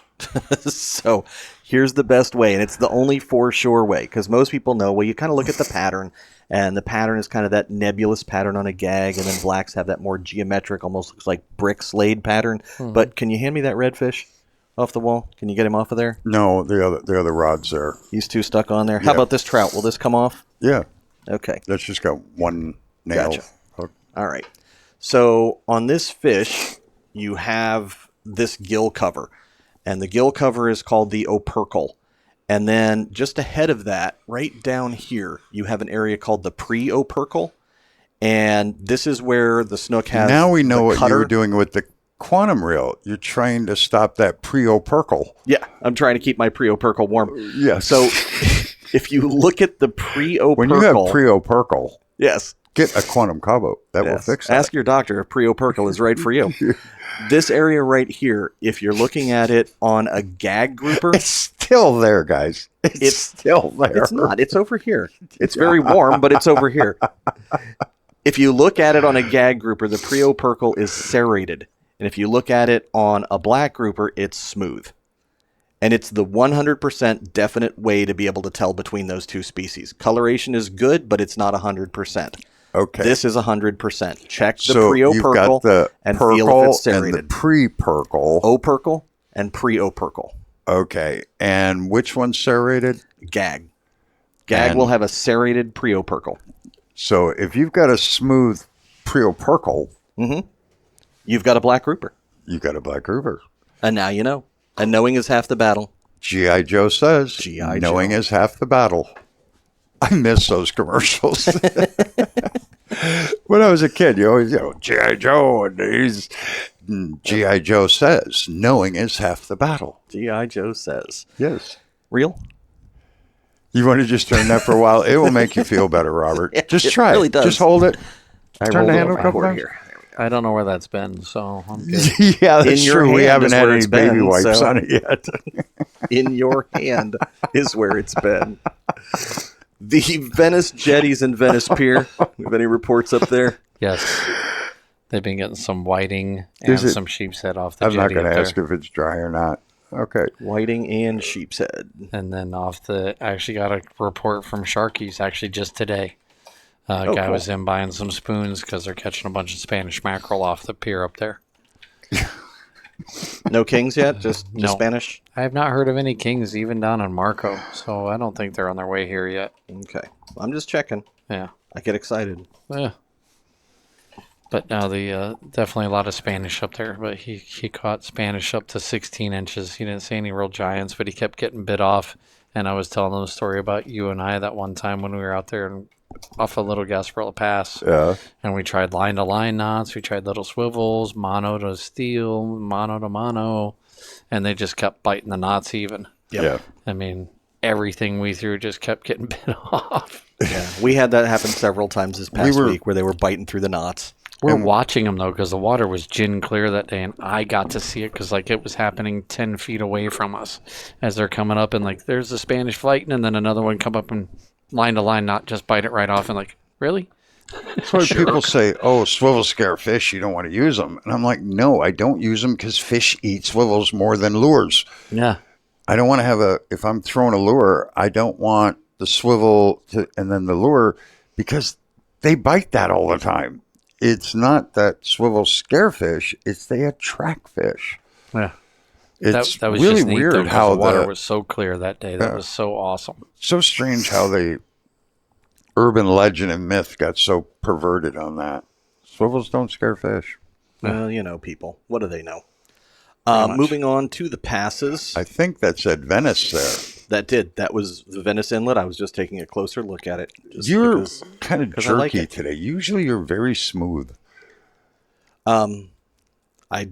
So here's the best way, and it's the only for sure way, because most people know, well, you kind of look at the pattern, and the pattern is kind of that nebulous pattern on a gag, and then blacks have that more geometric, almost looks like bricks laid pattern. But can you hand me that redfish off the wall? Can you get him off of there? No, the other rod's there. These 2 stuck on there. How Yeah. about this trout? Will this come off? Yeah, Okay. that's just got one nail. Gotcha. hook. All right. So on this fish, you have this gill cover, and the gill cover is called the opercle. And then just ahead of that, right down here, you have an area called the pre-opercle, and this is where the snook has. Now we know the what cutter. you were doing with the quantum reel. You're trying to stop that pre-opercle. Yeah, I'm trying to keep my pre-opercle warm. Yes. So if you look at the pre-opercle, when you have pre-opercle, yes, get a quantum cabo. That will yes. fix that. Ask your doctor if pre-opercle is right for you. This area right here, if you're looking at it on a gag grouper, It's still there, guys. It's still there. it's not. It's over here. It's very warm, but it's over here. If you look at it on a gag grouper, the pre-opercle is serrated. And if you look at it on a black grouper, it's smooth. And it's the 100% definite way to be able to tell between those 2 species. Coloration is good, but it's not 100%. Okay. This is 100%. Check the so you've got pre-opercle the and feel if percle it's and the serrated. pre-percle. Opercle and pre-opercle. Okay. And which one's serrated? Gag. Gag And- will have a serrated pre-opercle. So if you've got a smooth pre-opercle, You've got a black grouper. you've got a black grouper. And now you know. And knowing is half the battle. G.I. Joe says, G.I. knowing Joe. is half the battle. I miss those commercials. When I was a kid, you always, G.I. Joe, and G.I. Joe says, knowing is half the battle. G.I. Joe says. Yes. Real? You want to just turn that for a while? It will make you feel better, Robert. Just it try really it. does. Just hold it. I Turn rolled the it handle a over couple forward times. here. I don't know where that's been, so I'm good. Yeah, that's In your true. We hand haven't is had where any it's baby been, wipes so- on it yet. In your hand is where it's been. The Venice jetties and Venice Pier. Have any reports up there? Yes. They've been getting some whiting Is and it- some sheepshead off the I'm not jetty going to up ask there. if it's dry or not. Okay. Whiting and sheepshead. And then I actually got a report from Sharkies actually just today. Oh, Guy cool. was in buying some spoons because they're catching a bunch of Spanish mackerel off the pier up there. No kings yet? Just No. Spanish? I have not heard of any kings even down in Marco, so I don't think they're on their way here yet. Okay. I'm just checking. Yeah. I get excited. Yeah. But no, the definitely a lot of Spanish up there. But he caught Spanish up to 16 inches. He didn't see any real giants, but he kept getting bit off. And I was telling them a story about you and I that one time when we were out there and off a little Gasparilla Pass. Yeah. And we tried line-to-line knots. We tried little swivels, mono to steel, mono to mono. And they just kept biting the knots even. Yep. Yeah. I mean, everything we threw just kept getting bit off. Yeah. We had that happen several times this past week where they were biting through the knots. We're watching them, though, because the water was gin clear that day, and I got to see it because, like, it was happening 10 feet away from us as they're coming up, and, like, there's the Spanish fighting, and then another one come up and line to line, not just bite it right off, and, like, really? That's why people say, oh, swivels scare fish, you don't want to use them. And I'm like, no, I don't use them because fish eat swivels more than lures. Yeah. I don't want to have if I'm throwing a lure, I don't want the swivel and then the lure because they bite that all the time. It's not that swivels scare fish, it's they attract fish. Yeah. It's that was really just neat, weird though, 'cause how the water was so clear that day. That was so awesome. So strange how the urban legend and myth got so perverted on that. Swivels don't scare fish. Well, you know, people. What do they know? much. Moving on to the passes. I think that said Venice there. That was the Venice Inlet. I was just taking a closer look at it. You're kind of I like jerky it. today. Usually you're very smooth. I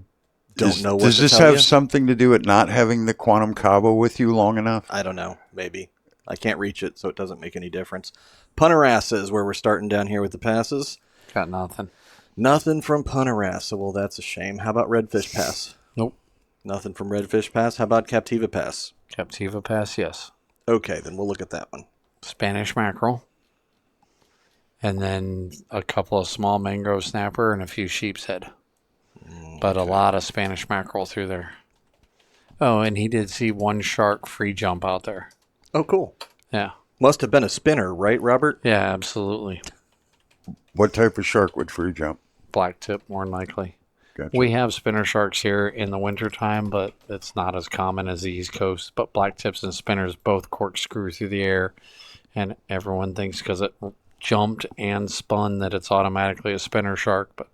don't know what Does to this tell have you. something to do with not having the Quantum Cabo with you long enough? I don't know. Maybe. I can't reach it, so it doesn't make any difference. Punta Rassa is where we're starting down here with the passes. Got nothing. Nothing from Punta Rassa. Well, that's a shame. How about Redfish Pass? Nope. Nothing from Redfish Pass. How about Captiva Pass? Captiva Pass, yes. Okay, then we'll look at that one. Spanish mackerel. And then a couple of small mangrove snapper and a few sheepshead. But a lot of Spanish mackerel through there. Oh, and he did see one shark free jump out there. Oh, cool. Yeah. Must have been a spinner, right, Robert? Yeah, absolutely. What type of shark would free jump? Black tip, more than likely. Gotcha. We have spinner sharks here in the wintertime, but it's not as common as the East Coast. But black tips and spinners both corkscrew through the air, and everyone thinks because it jumped and spun that it's automatically a spinner shark, but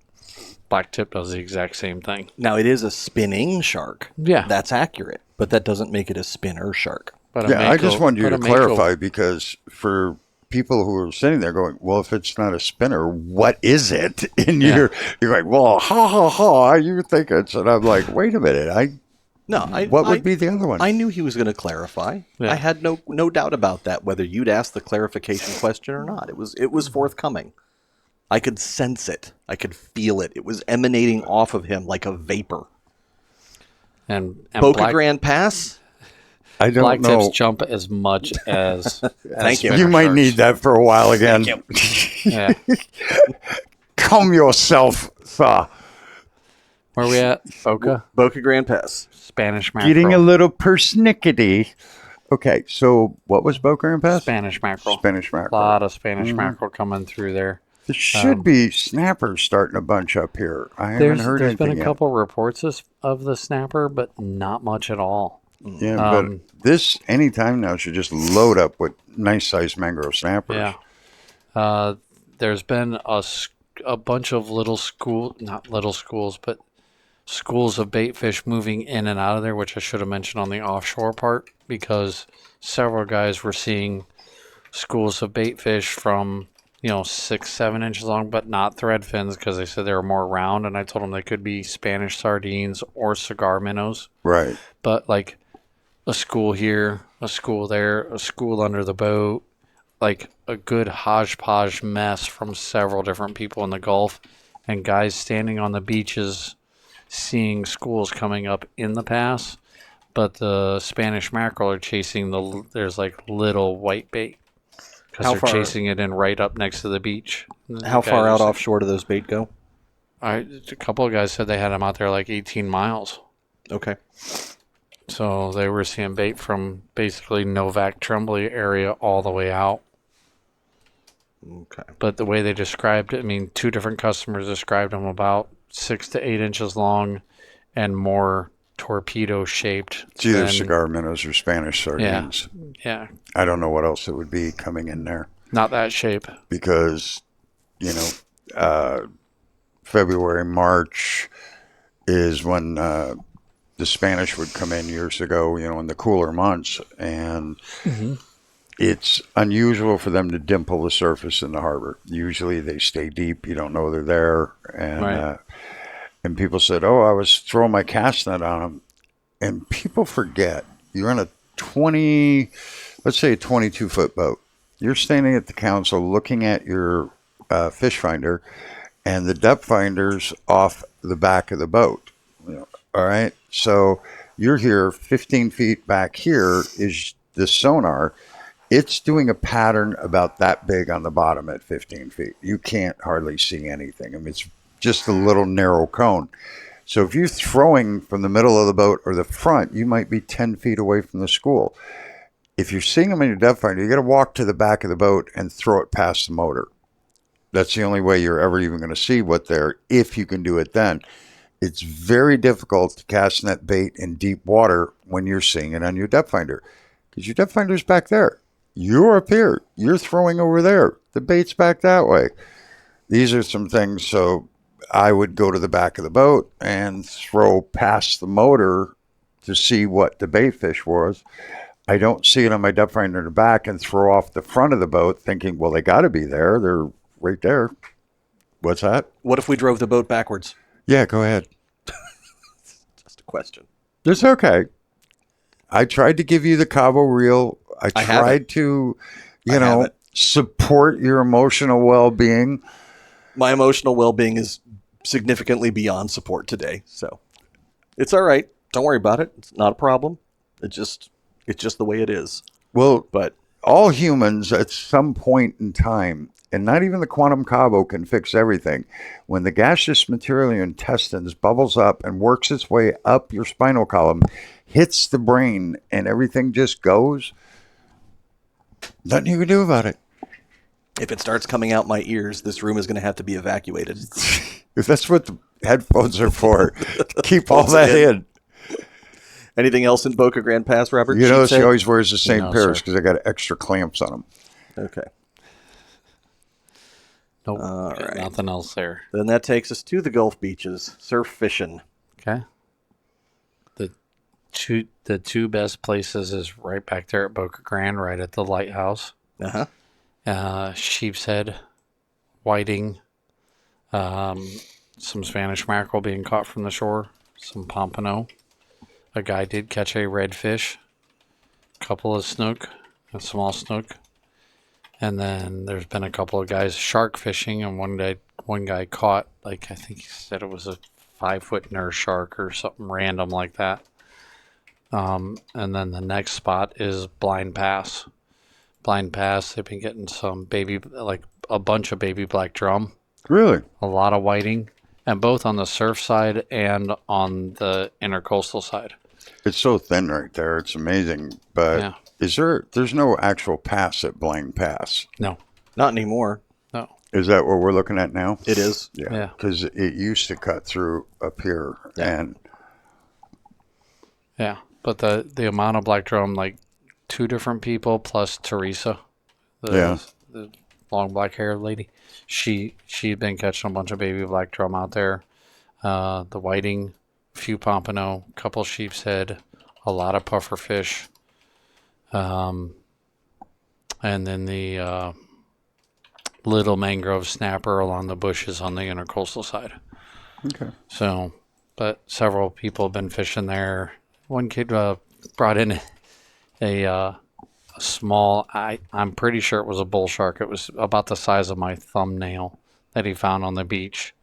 black tip does the exact same thing. Now, it is a spinning shark. Yeah. That's accurate, but that doesn't make it a spinner shark. But Yeah, I just wanted you to but a mako- clarify because for people who are sitting there going, well, if it's not a spinner, what is it? And you're like, well, ha, ha, ha, you think it's, and I'm like, wait a minute, what would be the other one? I knew he was going to clarify. Yeah. I had no doubt about that, whether you'd ask the clarification question or not. It was forthcoming. I could sense it. I could feel it. It was emanating off of him like a vapor. and Boca Grande Pass? I don't black know. tips jump as much as Thank you. spinner You might sharks. need that for a while again. Yeah. Calm yourself, sir. Where we at? Boca? Boca Grande Pass. Spanish mackerel. Getting a little persnickety. Okay, so what was Boca and Pass? Spanish mackerel. Spanish A mackerel. lot of Spanish mackerel coming through there. There should be snappers starting a bunch up here. I haven't There's heard been anything a yet. couple reports of the snapper, but not much at all. Yeah, but this anytime now should just load up with nice sized mangrove snappers. Yeah. There's been a bunch of not little schools, but schools of bait fish moving in and out of there, which I should have mentioned on the offshore part, because several guys were seeing schools of bait fish from 6-7 inches long, but not thread fins, because they said they were more round, and I told them they could be Spanish sardines or cigar minnows. Right. But like a school here, a school there, a school under the boat, like a good hodgepodge mess from several different people in the Gulf, and guys standing on the beaches seeing schools coming up in the pass. But the Spanish mackerel are chasing there's like little white bait, because How they're far- chasing it in right up next to the beach. How The far guys out are- offshore do those bait go? A couple of guys said they had them out there like 18 miles. Okay. So they were seeing bait from basically Novak Tremblay area all the way out. Okay. But the way they described it, I mean, two different customers described them about 6 to 8 inches long and more torpedo shaped. It's either cigar minnows or Spanish sardines. Yeah. I don't know what else it would be coming in there. Not that shape. Because, February, March is when the Spanish would come in years ago, in the cooler months. And it's unusual for them to dimple the surface in the harbor. Usually they stay deep. You don't know they're there. And, and people said, oh, I was throwing my cast net on them. And people forget, you're on a 22-foot boat. You're standing at the console looking at your fish finder, and the depth finder's off the back of the boat. All right? So you're here 15 feet back here is the sonar. It's doing a pattern about that big on the bottom at 15 feet. You can't hardly see anything. I mean, it's just a little narrow cone. So if you're throwing from the middle of the boat or the front, you might be 10 feet away from the school. If you're seeing them in your depth finder, you got to walk to the back of the boat and throw it past the motor. That's the only way you're ever even going to see what they're, if you can do it then. It's very difficult to cast net bait in deep water when you're seeing it on your depth finder, because your depth finder's back there. You're up here. You're throwing over there. The bait's back that way. These are some things. So I would go to the back of the boat and throw past the motor to see what the bait fish was. I don't see it on my depth finder in the back and throw off the front of the boat thinking, well, they got to be there. They're right there. What's that? What if we drove the boat backwards? Yeah, go ahead. Just a question. It's okay. I tried to give you the Cabo reel. I tried to, support your emotional well-being. My emotional well-being is significantly beyond support today, so it's all right. Don't worry about it. It's not a problem. It's just the way it is. Well, but all humans at some point in time, and not even the quantum Cabo can fix everything. When the gaseous material in your intestines bubbles up and works its way up your spinal column, hits the brain, and everything just goes, nothing you can do about it. If it starts coming out my ears, this room is going to have to be evacuated. If that's what the headphones are for, keep all that in. Anything else in Boca Grande Pass, Robert? You notice he always wears the same pairs because sir. I got extra clamps on them. Okay. Nope. All right. Nothing else there. Then that takes us to the Gulf beaches. Surf fishing. Okay. The two best places is right back there at Boca Grande, right at the lighthouse. Sheepshead, whiting, some Spanish mackerel being caught from the shore, some pompano. A guy did catch a redfish, a couple of snook, a small snook, and then there's been a couple of guys shark fishing, and one guy caught, I think he said it was a 5-foot nurse shark or something random like that. And then the next spot is Blind Pass. Blind Pass, they've been getting some a bunch of baby black drum. Really? A lot of whiting, and both on the surf side and on the intercoastal side. It's so thin right there. It's amazing. But there's no actual pass at Blind Pass? No. Not anymore. No. Is that what we're looking at now? It is. Yeah. Because it used to cut through up here. Yeah. But the amount of black drum, 2 different people plus Teresa, the long black haired lady, she'd been catching a bunch of baby black drum out there. The whiting, few pompano, couple sheepshead, a lot of puffer fish, and then the little mangrove snapper along the bushes on the intercoastal side. Okay. So, but several people have been fishing there. One kid brought in a small, I'm pretty sure it was a bull shark. It was about the size of my thumbnail that he found on the beach.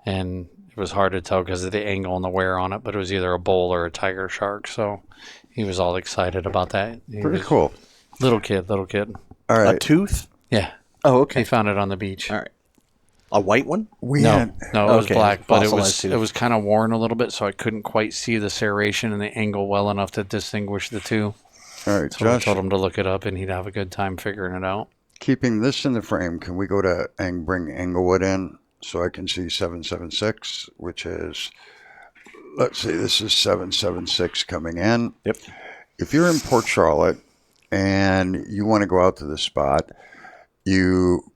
And it was hard to tell because of the angle and the wear on it, but it was either a bull or a tiger shark. So he was all excited about that. Pretty cool. Little kid. All right. A tooth? Yeah. Oh, okay. He found it on the beach. All right. A white one? No, it was black, but it Fossilized was kind of worn a little bit, so I couldn't quite see the serration and the angle well enough to distinguish the two. All right, So I Josh, told him to look it up, and he'd have a good time figuring it out. keeping this in the frame, can we go to and bring Englewood in so I can see 776, which is let's see, this is 776 coming in. Yep. If you're in Port Charlotte and you want to go out to the spot, you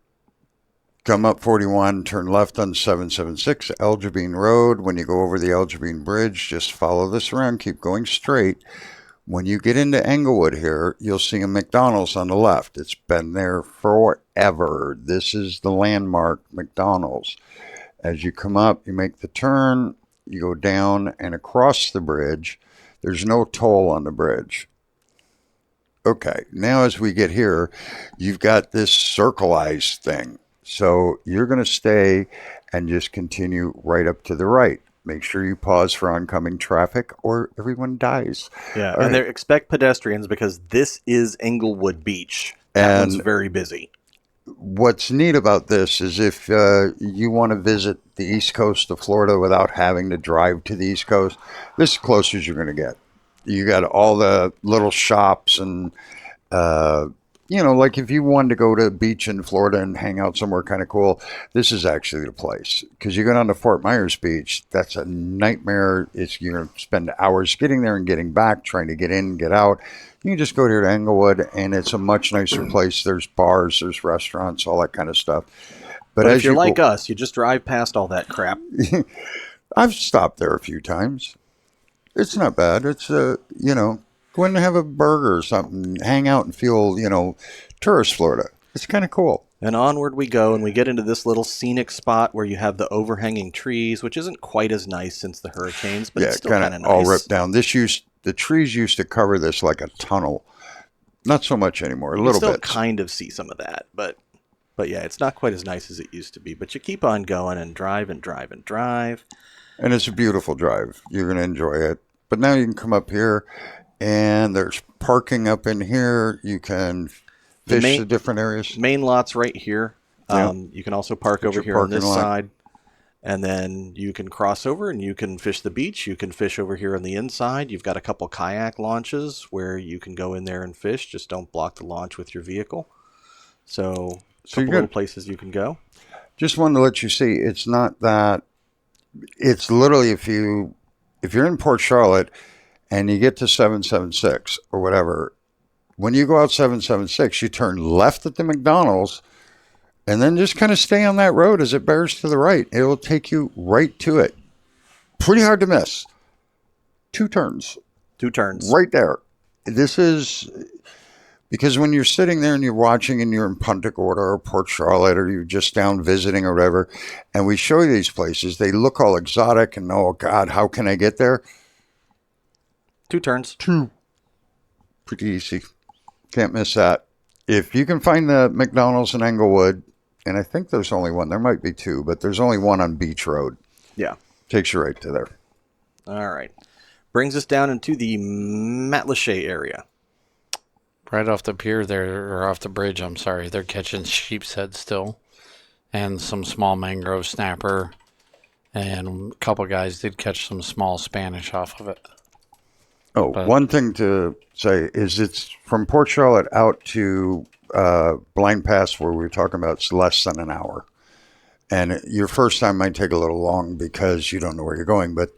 come up 41, turn left on 776 Jobean Road. When you go over the Jobean Bridge, just follow this around, keep going straight. When you get into Englewood here, you'll see a McDonald's on the left. It's been there forever. This is the landmark McDonald's. As you come up, you make the turn, you go down and across the bridge. There's no toll on the bridge. Okay, now as we get here, you've got this circleized thing. So you're going to stay and just continue right up to the right. Make sure you pause for oncoming traffic or everyone dies. Yeah, All and right. they expect pedestrians because this is Englewood Beach. That one's very busy. What's neat about this is if you want to visit the east coast of Florida without having to drive to the east coast, this is as close as you're going to get. You got all the little shops and, like if you wanted to go to a beach in Florida and hang out somewhere kind of cool, this is actually the place. Because you go down to Fort Myers Beach, that's a nightmare. You're going to spend hours getting there and getting back, trying to get in and get out. You can just go here to Englewood, and it's a much nicer place. There's bars, there's restaurants, all that kind of stuff. But if you're like us, you just drive past all that crap. I've stopped there a few times. It's not bad. It's, go in and have a burger or something, hang out and feel, tourist Florida. It's kind of cool. And onward we go, and we get into this little scenic spot where you have the overhanging trees, which isn't quite as nice since the hurricanes, but it's still kind of nice. All ripped down. The trees used to cover this like a tunnel. Not so much anymore. A little bit. You still kind of see some of that, but yeah, it's not quite as nice as it used to be. But you keep on going and drive and drive and drive. And it's a beautiful drive. You're going to enjoy it. But now you can come up here, and there's parking up in here. You can fish the different areas. Main lot's right here. Yep. You can also park over here on this side. And then you can cross over and you can fish the beach. You can fish over here on the inside. You've got a couple kayak launches where you can go in there and fish. Just don't block the launch with your vehicle. So a couple little places you can go. Just wanted to let you see, it's not that. It's literally if you're in Port Charlotte and you get to 776 or whatever, when you go out 776, you turn left at the McDonald's and then just kind of stay on that road as it bears to the right. It will take you right to it. Pretty hard to miss. Two turns. Right there. This is because when you're sitting there and you're watching and you're in Punta Gorda or Port Charlotte or you're just down visiting or whatever, and we show you these places, they look all exotic and, oh, God, how can I get there? Two turns. Pretty easy. Can't miss that. If you can find the McDonald's in Englewood, and I think there's only one. There might be two, but there's only one on Beach Road. Yeah. Takes you right to there. All right. Brings us down into the Matlacha area. Right off the pier there, or off the bridge, I'm sorry. They're catching sheepshead still. And some small mangrove snapper. And a couple guys did catch some small Spanish off of it. Oh, one thing to say is it's from Port Charlotte out to Blind Pass, where we were talking about, it's less than an hour. And your first time might take a little long because you don't know where you're going. But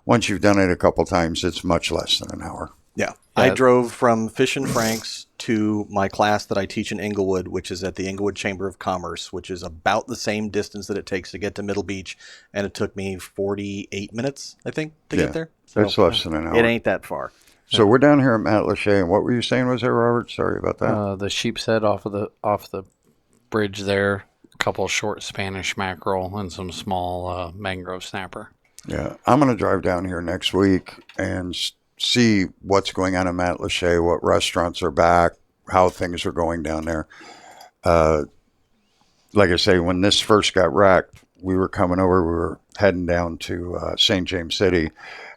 once you've done it a couple times, it's much less than an hour. Yeah. I drove from Fishin Franks to my class that I teach in Englewood, which is at the Englewood Chamber of Commerce, which is about the same distance that it takes to get to Middle Beach. And it took me 48 minutes, I think, to get there. So it's less than an hour. It ain't that far. So we're down here at Matlacha, and what were you saying was there, Robert? Sorry about that. The sheepshead off the bridge there, a couple short Spanish mackerel, and some small mangrove snapper. Yeah, I'm going to drive down here next week and see what's going on in Matlacha, what restaurants are back, how things are going down there. Like I say, when this first got wrecked, we were coming over, we were heading down to St. James City,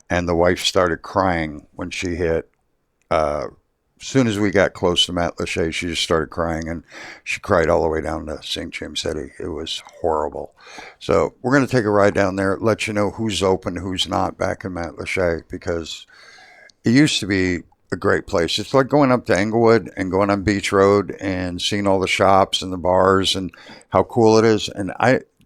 and the wife started crying when she hit. As soon as we got close to Matlacha, she just started crying, and she cried all the way down to St. James City. It was horrible. So we're going to take a ride down there, let you know who's open, who's not back in Matlacha, because it used to be a great place. It's like going up to Englewood and going on Beach Road and seeing all the shops and the bars and how cool it is. And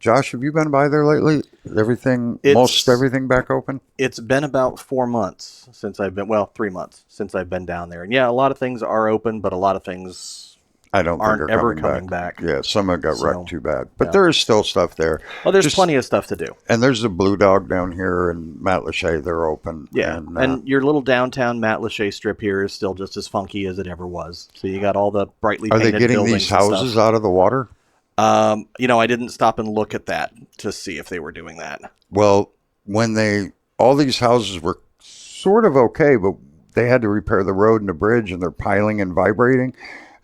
Josh, have you been by there lately? Most everything back open? It's been about 4 months since I've been, 3 months since I've been down there. And yeah, a lot of things are open, but a lot of things I don't think aren't are ever coming back. Yeah, some have got wrecked too bad. But yeah. there is still stuff there. Well, there's plenty of stuff to do. And there's the Blue Dog down here in Matlacha. They're open. Yeah, and your little downtown Matlacha strip here is still just as funky as it ever was. So you got all the brightly painted buildings. Are they getting these houses out of the water? I didn't stop and look at that to see if they were doing that. Well, all these houses were sort of okay, but they had to repair the road and the bridge, and they're piling and vibrating,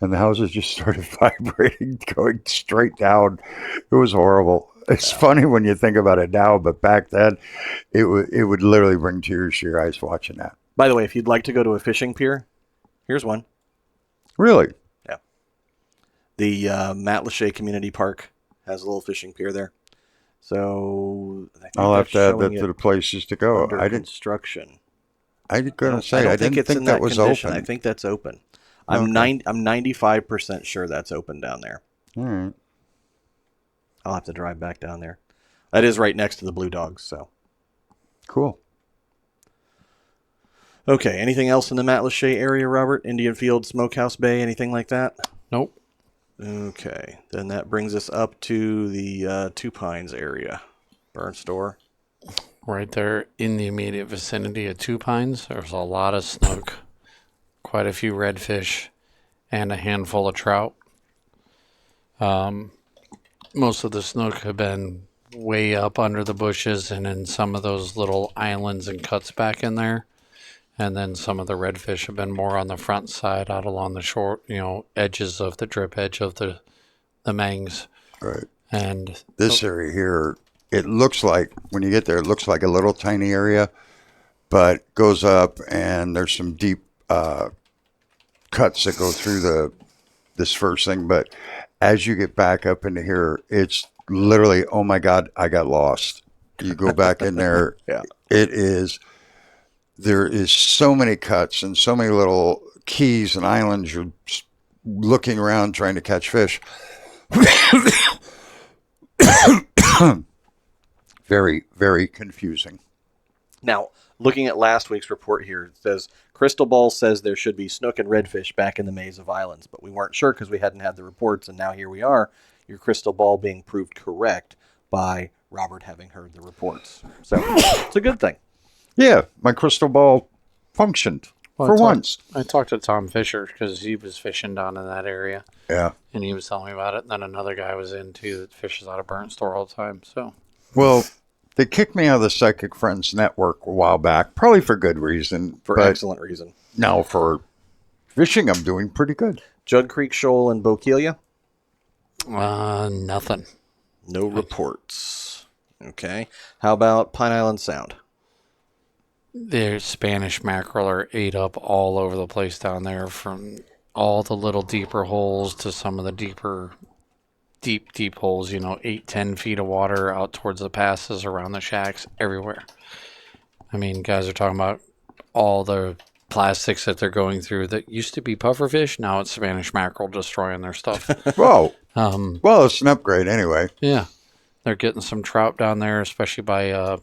and the houses just started vibrating, going straight down. It was horrible. It's funny when you think about it now, but back then, it would literally bring tears to your eyes watching that. By the way, if you'd like to go to a fishing pier, here's one. Really? Yeah. The Matlacha Community Park has a little fishing pier there. So I'll have to add that to the places to go. Under construction. I didn't think that was condition. open. I think that's open. I'm 95% sure that's open down there. All right. I'll have to drive back down there. That is right next to the Blue Dogs, so. Cool. Okay, anything else in the Matlacha area, Robert? Indian Field, Smokehouse Bay, anything like that? Nope. Okay, then that brings us up to the Two Pines area. Burn store. Right there in the immediate vicinity of Two Pines, there's a lot of snook, quite a few redfish, and a handful of trout. Most of the snook have been way up under the bushes and in some of those little islands and cuts back in there. And then some of the redfish have been more on the front side, out along the short, edges of the drip edge of the mangs. Right. And this area here, it looks like, when you get there, it looks like a little tiny area, but goes up and there's some deep cuts that go through this first thing. But as you get back up into here, it's literally, oh my God, I got lost. You go back in there. Yeah. There is so many cuts and so many little keys and islands. You're looking around trying to catch fish. Very, very confusing. Now, looking at last week's report here, it says, Crystal Ball says there should be snook and redfish back in the maze of islands, but we weren't sure because we hadn't had the reports, and now here we are, your crystal ball being proved correct by Robert having heard the reports. So, it's a good thing. Yeah, my crystal ball functioned for once. I talked to Tom Fisher because he was fishing down in that area. Yeah. And he was telling me about it. And then another guy was in too that fishes out of Burnt Store all the time. So, well, they kicked me out of the Psychic Friends Network a while back, probably for good reason. For excellent reason. No, for fishing, I'm doing pretty good. Judd Creek Shoal and Bokeelia? Nothing. No reports. Okay. How about Pine Island Sound? Their Spanish mackerel are ate up all over the place down there, from all the little deeper holes to some of the deep holes, 8-10 feet of water out towards the passes, around the shacks, everywhere. I mean, guys are talking about all the plastics that they're going through that used to be pufferfish. Now it's Spanish mackerel destroying their stuff. Whoa. Well, it's an upgrade anyway. Yeah. They're getting some trout down there, especially by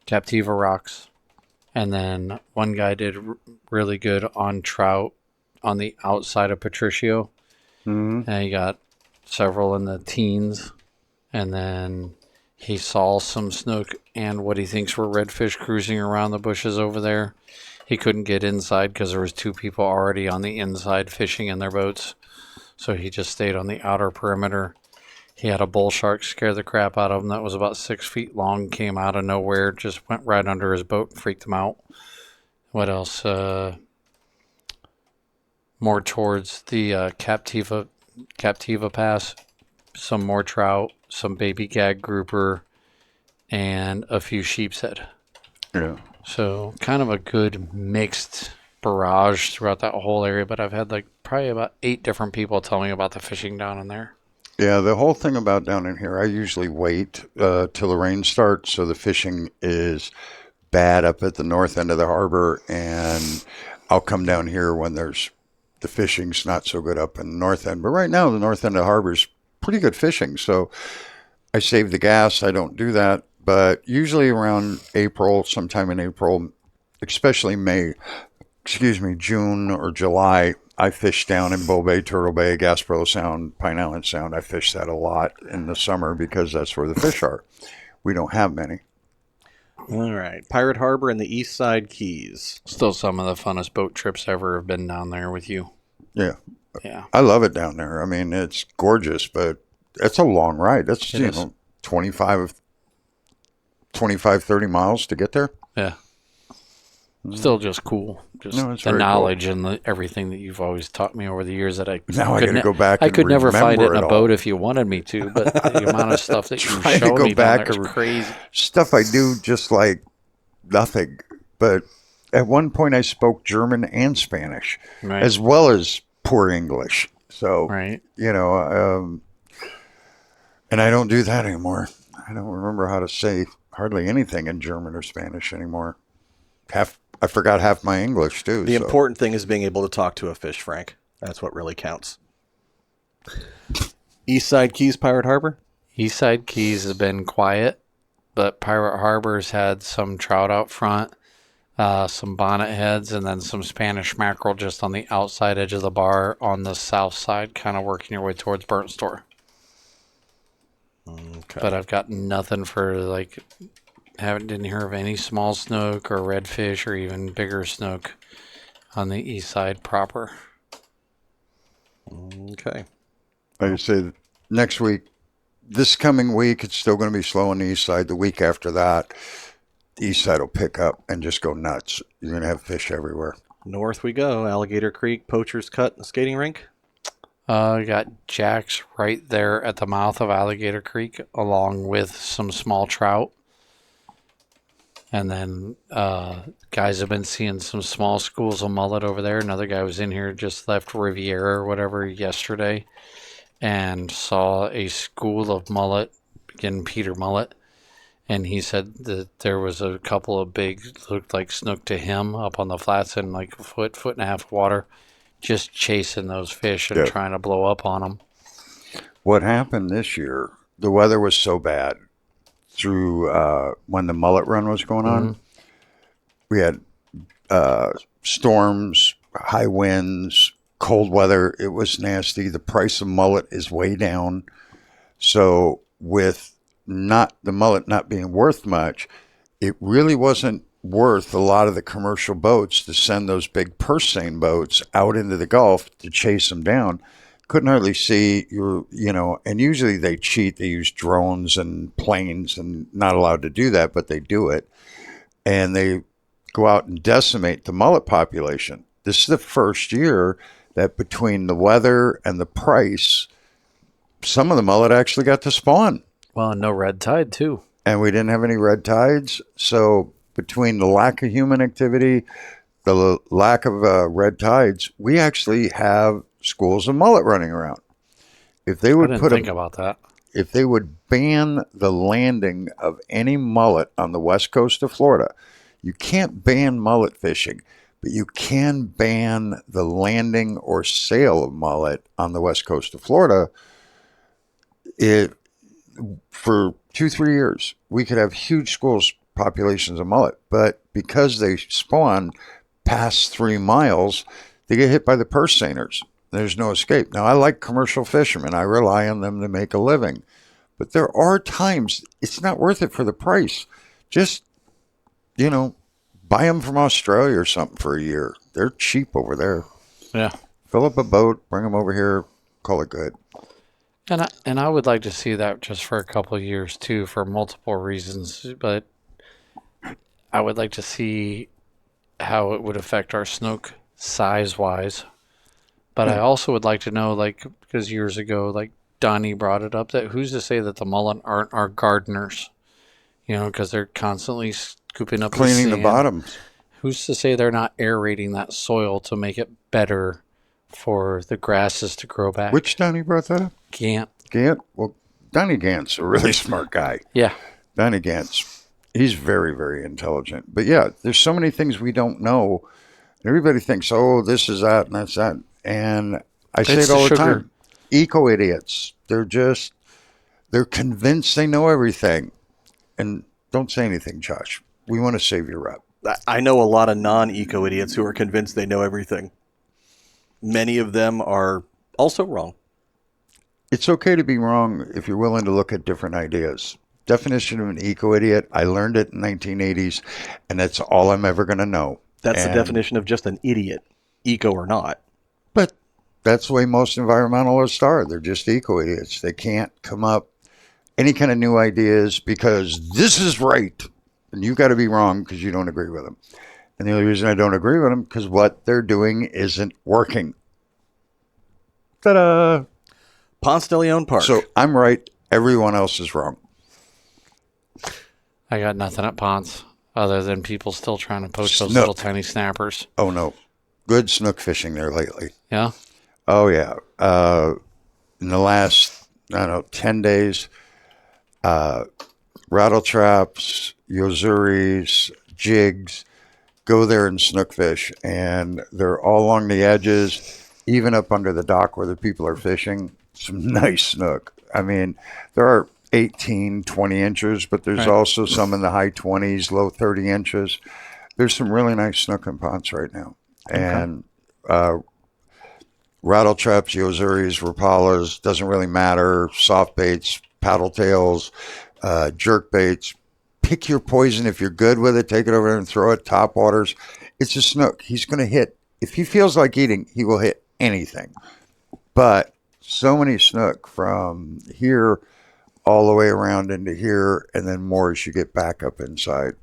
Captiva rocks. And then one guy did really good on trout on the outside of Patricio. Mm-hmm. And he got several in the teens. And then he saw some snook and what he thinks were redfish cruising around the bushes over there. He couldn't get inside because there was 2 people already on the inside fishing in their boats. So he just stayed on the outer perimeter. He had a bull shark scare the crap out of him that was about 6 feet long, came out of nowhere, just went right under his boat and freaked him out. What else? More towards the Captiva Pass, some more trout, some baby gag grouper, and a few sheepshead. Yeah. So kind of a good mixed barrage throughout that whole area, but I've had probably about 8 different people tell me about the fishing down in there. Yeah, the whole thing about down in here, I usually wait till the rain starts, so the fishing is bad up at the north end of the harbor, and I'll come down here when the fishing's not so good up in the north end. But right now, the north end of the harbor is pretty good fishing. So I save the gas. I don't do that. But usually around April, sometime in April, especially June or July, I fish down in Bow Bay, Turtle Bay, Gasparilla Sound, Pine Island Sound. I fish that a lot in the summer because that's where the fish are. We don't have many. All right. Pirate Harbor and the East Side Keys. Still some of the funnest boat trips ever have been down there with you. Yeah. Yeah. I love it down there. I mean, it's gorgeous, but it's a long ride. That's, 25, 30 miles to get there. Yeah. Still just cool. Just it's the very knowledge and everything that you've always taught me over the years that I Now I got to go back I and could never find it in remember a boat if you wanted me to, but the amount of stuff that you Trying to showed go me back down there is crazy. Stuff I do just like nothing. But at one point I spoke German and Spanish, Right. as well as poor English. So, Right. and I don't do that anymore. I don't remember how to say hardly anything in German or Spanish anymore. I forgot half my English too. The important thing is being able to talk to a fish, Frank. That's what really counts. East Side Keys, Pirate Harbor? East Side Keys has been quiet, but Pirate Harbor's had some trout out front, some bonnet heads, and then some Spanish mackerel just on the outside edge of the bar on the south side, kind of working your way towards Burnt Store. Okay. But I've got nothing for didn't hear of any small snook or redfish or even bigger snook on the east side proper. Okay. Like I say, this coming week, it's still going to be slow on the east side. The week after that, the east side will pick up and just go nuts. You're going to have fish everywhere. North we go. Alligator Creek, Poacher's Cut, and Skating Rink. We got jacks right there at the mouth of Alligator Creek, along with some small trout. And then guys have been seeing some small schools of mullet over there. Another guy was in here, just left Riviera or whatever yesterday, and saw a school of mullet, again, Peter mullet. And he said that there was a couple of big, looked like snook to him, up on the flats in like a foot and a half of water, just chasing those fish and trying to blow up on them. What happened this year, the weather was so bad through when the mullet run was going on. We had storms, high winds, cold weather. It was nasty. The price of mullet is way down. So with the mullet not being worth much, it really wasn't worth a lot of the commercial boats to send those big purse seine boats out into the Gulf to chase them down. Couldn't hardly see and usually they cheat. They use drones and planes, and not allowed to do that, but they do it. And they go out and decimate the mullet population. This is the first year that between the weather and the price, some of the mullet actually got to spawn. Well, no red tide too. And we didn't have any red tides. So between the lack of human activity, the lack of red tides, we actually have schools of mullet running around. If they would think about that. If they would ban the landing of any mullet on the west coast of Florida, you can't ban mullet fishing, but you can ban the landing or sale of mullet on the west coast of Florida. For 2-3 years, we could have huge schools populations of mullet, but because they spawn past 3 miles, they get hit by the purse seiners. There's no escape. Now, I like commercial fishermen. I rely on them to make a living. But there are times it's not worth it for the price. Just, buy them from Australia or something for a year. They're cheap over there. Yeah. Fill up a boat, bring them over here, call it good. And I would like to see that just for a couple of years too, for multiple reasons. But I would like to see how it would affect our snook size-wise. But I also would like to know, because years ago, Donnie brought it up, that who's to say that the mullet aren't our gardeners? Because they're constantly scooping up cleaning the sand. bottoms. Who's to say they're not aerating that soil to make it better for the grasses to grow back? Which Donnie brought that up? Gant. Well, Donnie Gant's a really smart guy. Yeah. Donnie Gant's, he's very, very intelligent. But yeah, there's so many things we don't know. Everybody thinks, oh, this is that and that's that. And I say it all the time. eco-idiots. They're convinced they know everything. And don't say anything, Josh. We want to save your rep. I know a lot of non-eco idiots who are convinced they know everything. Many of them are also wrong. It's okay to be wrong if you're willing to look at different ideas. Definition of an eco-idiot, I learned it in the 1980s, and that's all I'm ever going to know. That's the definition of just an idiot, eco or not. But that's the way most environmentalists are. They're just eco-idiots. They can't come up any kind of new ideas because this is right, and you've got to be wrong because you don't agree with them. And the only reason I don't agree with them because what they're doing isn't working. Ta-da! Ponce de Leon Park. So I'm right. Everyone else is wrong. I got nothing at Ponce other than people still trying to poach those Snook. little tiny snappers. Oh, no. Good snook fishing there lately. Yeah? Oh, yeah. In the last, 10 days, rattle traps, yozuris, jigs, go there and snook fish. And they're all along the edges, even up under the dock where the people are fishing. Some nice snook. I mean, there are 18, 20 inches, but there's also some in the high 20s, low 30 inches. There's some really nice snook in Ponce right now. And rattle traps, yozuris, rapalas, doesn't really matter. Soft baits, paddle tails, jerk baits. Pick your poison. If you're good with it, take it over there and throw it. Top waters. It's a snook. He's going to hit. If he feels like eating, he will hit anything. But so many snook from here all the way around into here, and then more as you get back up inside.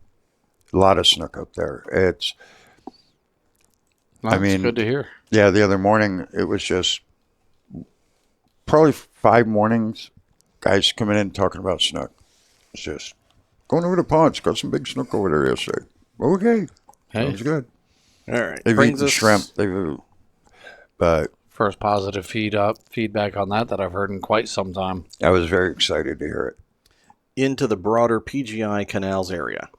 A lot of snook up there. It's Good to hear. Yeah, the other morning, it was just probably 5 mornings, guys coming in talking about snook. It's just going over to Ponce, got some big snook over there yesterday. Okay, that was good. All right. They've Brings eaten us- shrimp. But First positive feedback on that I've heard in quite some time. I was very excited to hear it. into the broader PGI canals area.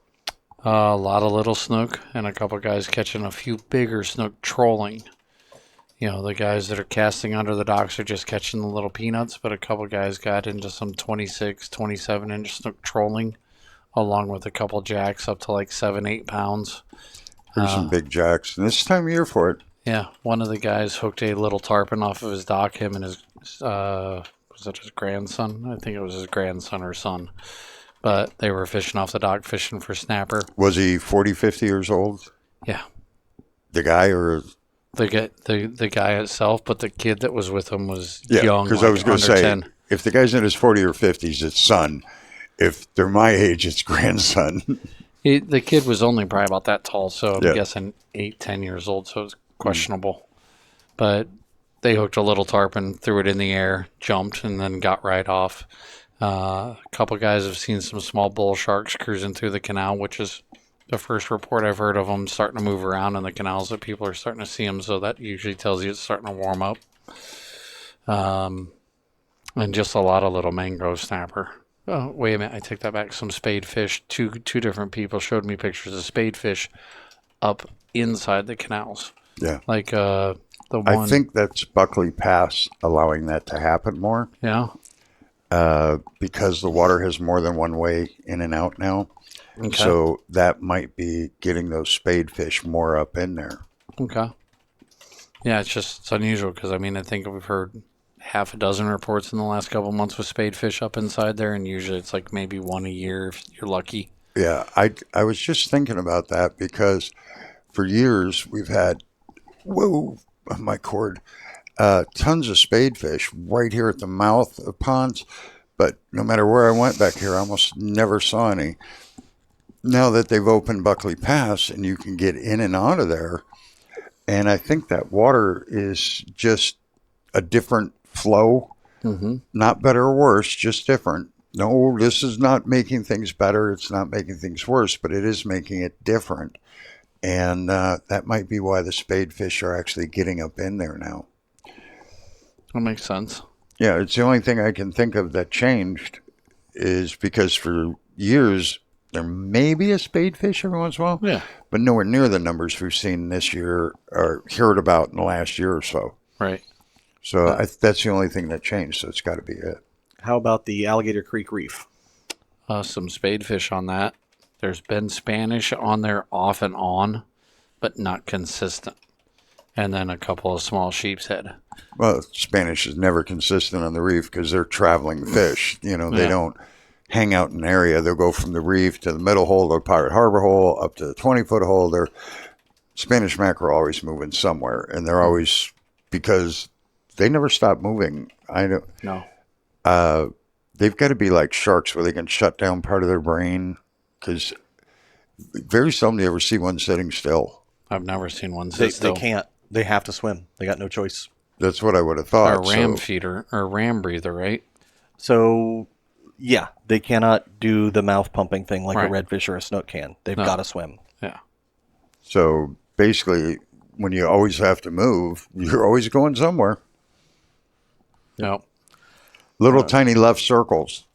A lot of little snook and a couple guys catching a few bigger snook trolling. You know, the guys that are casting under the docks are just catching the little peanuts, but a couple guys got into some 26, 27-inch snook trolling, along with a couple jacks up to like 7, 8 pounds. There's some big jacks. And this time of year for it. Yeah, one of the guys hooked a little tarpon off of his dock, him and his, was it his grandson? I think it was his grandson or son. But they were fishing off the dock, fishing for snapper. Was he 40, 50 years old? Yeah. The guy or... The guy itself, but the kid that was with him was Yeah, young, because like I was going to under say, 10. if the guy's in his 40 or 50s, it's son. If they're my age, it's grandson. The kid was only probably about that tall, so I'm Yeah. guessing 8, 10 years old, so it's questionable. But they hooked a little tarpon, threw it in the air, jumped, and then got right off. A couple guys have seen some small bull sharks cruising through the canal, which is the first report I've heard of them starting to move around in the canals, that people are starting to see them, so that usually tells you it's starting to warm up. And just a lot of little mangrove snapper. Oh, wait a minute, I take that back. Some spade fish. Two different people showed me pictures of spade fish up inside the canals. Yeah. Like the one. I think that's Buckley Pass allowing that to happen more. Yeah. Because the water has more than one way in and out now. Okay. So that might be getting those spade fish more up in there. Okay. Yeah, it's unusual because, I mean, I think we've heard half a dozen reports in the last couple of months with spade fish up inside there, and usually it's like maybe one a year if you're lucky. Yeah, I was just thinking about that because for years we've had, my cord, tons of spade fish right here at the mouth of ponds, but no matter where I went back here, I almost never saw any. Now that they've opened Buckley Pass and you can get in and out of there, and I think that water is just a different flow, not better or worse, just different. No, this is not making things better. It's not making things worse, but it is making it different. And that might be why the spade fish are actually getting up in there now. That makes sense. Yeah, it's the only thing I can think of that changed is because for years there may be a spade fish every once in a while, Yeah. but nowhere near the numbers we've seen this year or heard about in the last year or so. Right. So that's the only thing that changed. So it's got to be it. How about the Alligator Creek Reef? Some spadefish on that. There's been Spanish on there off and on, but not consistent. And then a couple of small sheepshead. Well, Spanish is never consistent on the reef because they're traveling fish. They don't hang out in an area. They'll go from the reef to the middle hole, the Pirate Harbor hole, up to the 20-foot hole. They're Spanish mackerel always moving somewhere, and they're always, because they never stop moving. I don't. No. They've got to be like sharks where they can shut down part of their brain, because very seldom do you ever see one sitting still. I've never seen one sit still. They can't. They have to swim. They got no choice. That's what I would have thought. A ram feeder or ram breather, right? So, yeah, they cannot do the mouth pumping thing like Right. a redfish or a snook can. They've got to swim. Yeah. So basically, when you always have to move, you're always going somewhere. No. Little tiny left circles.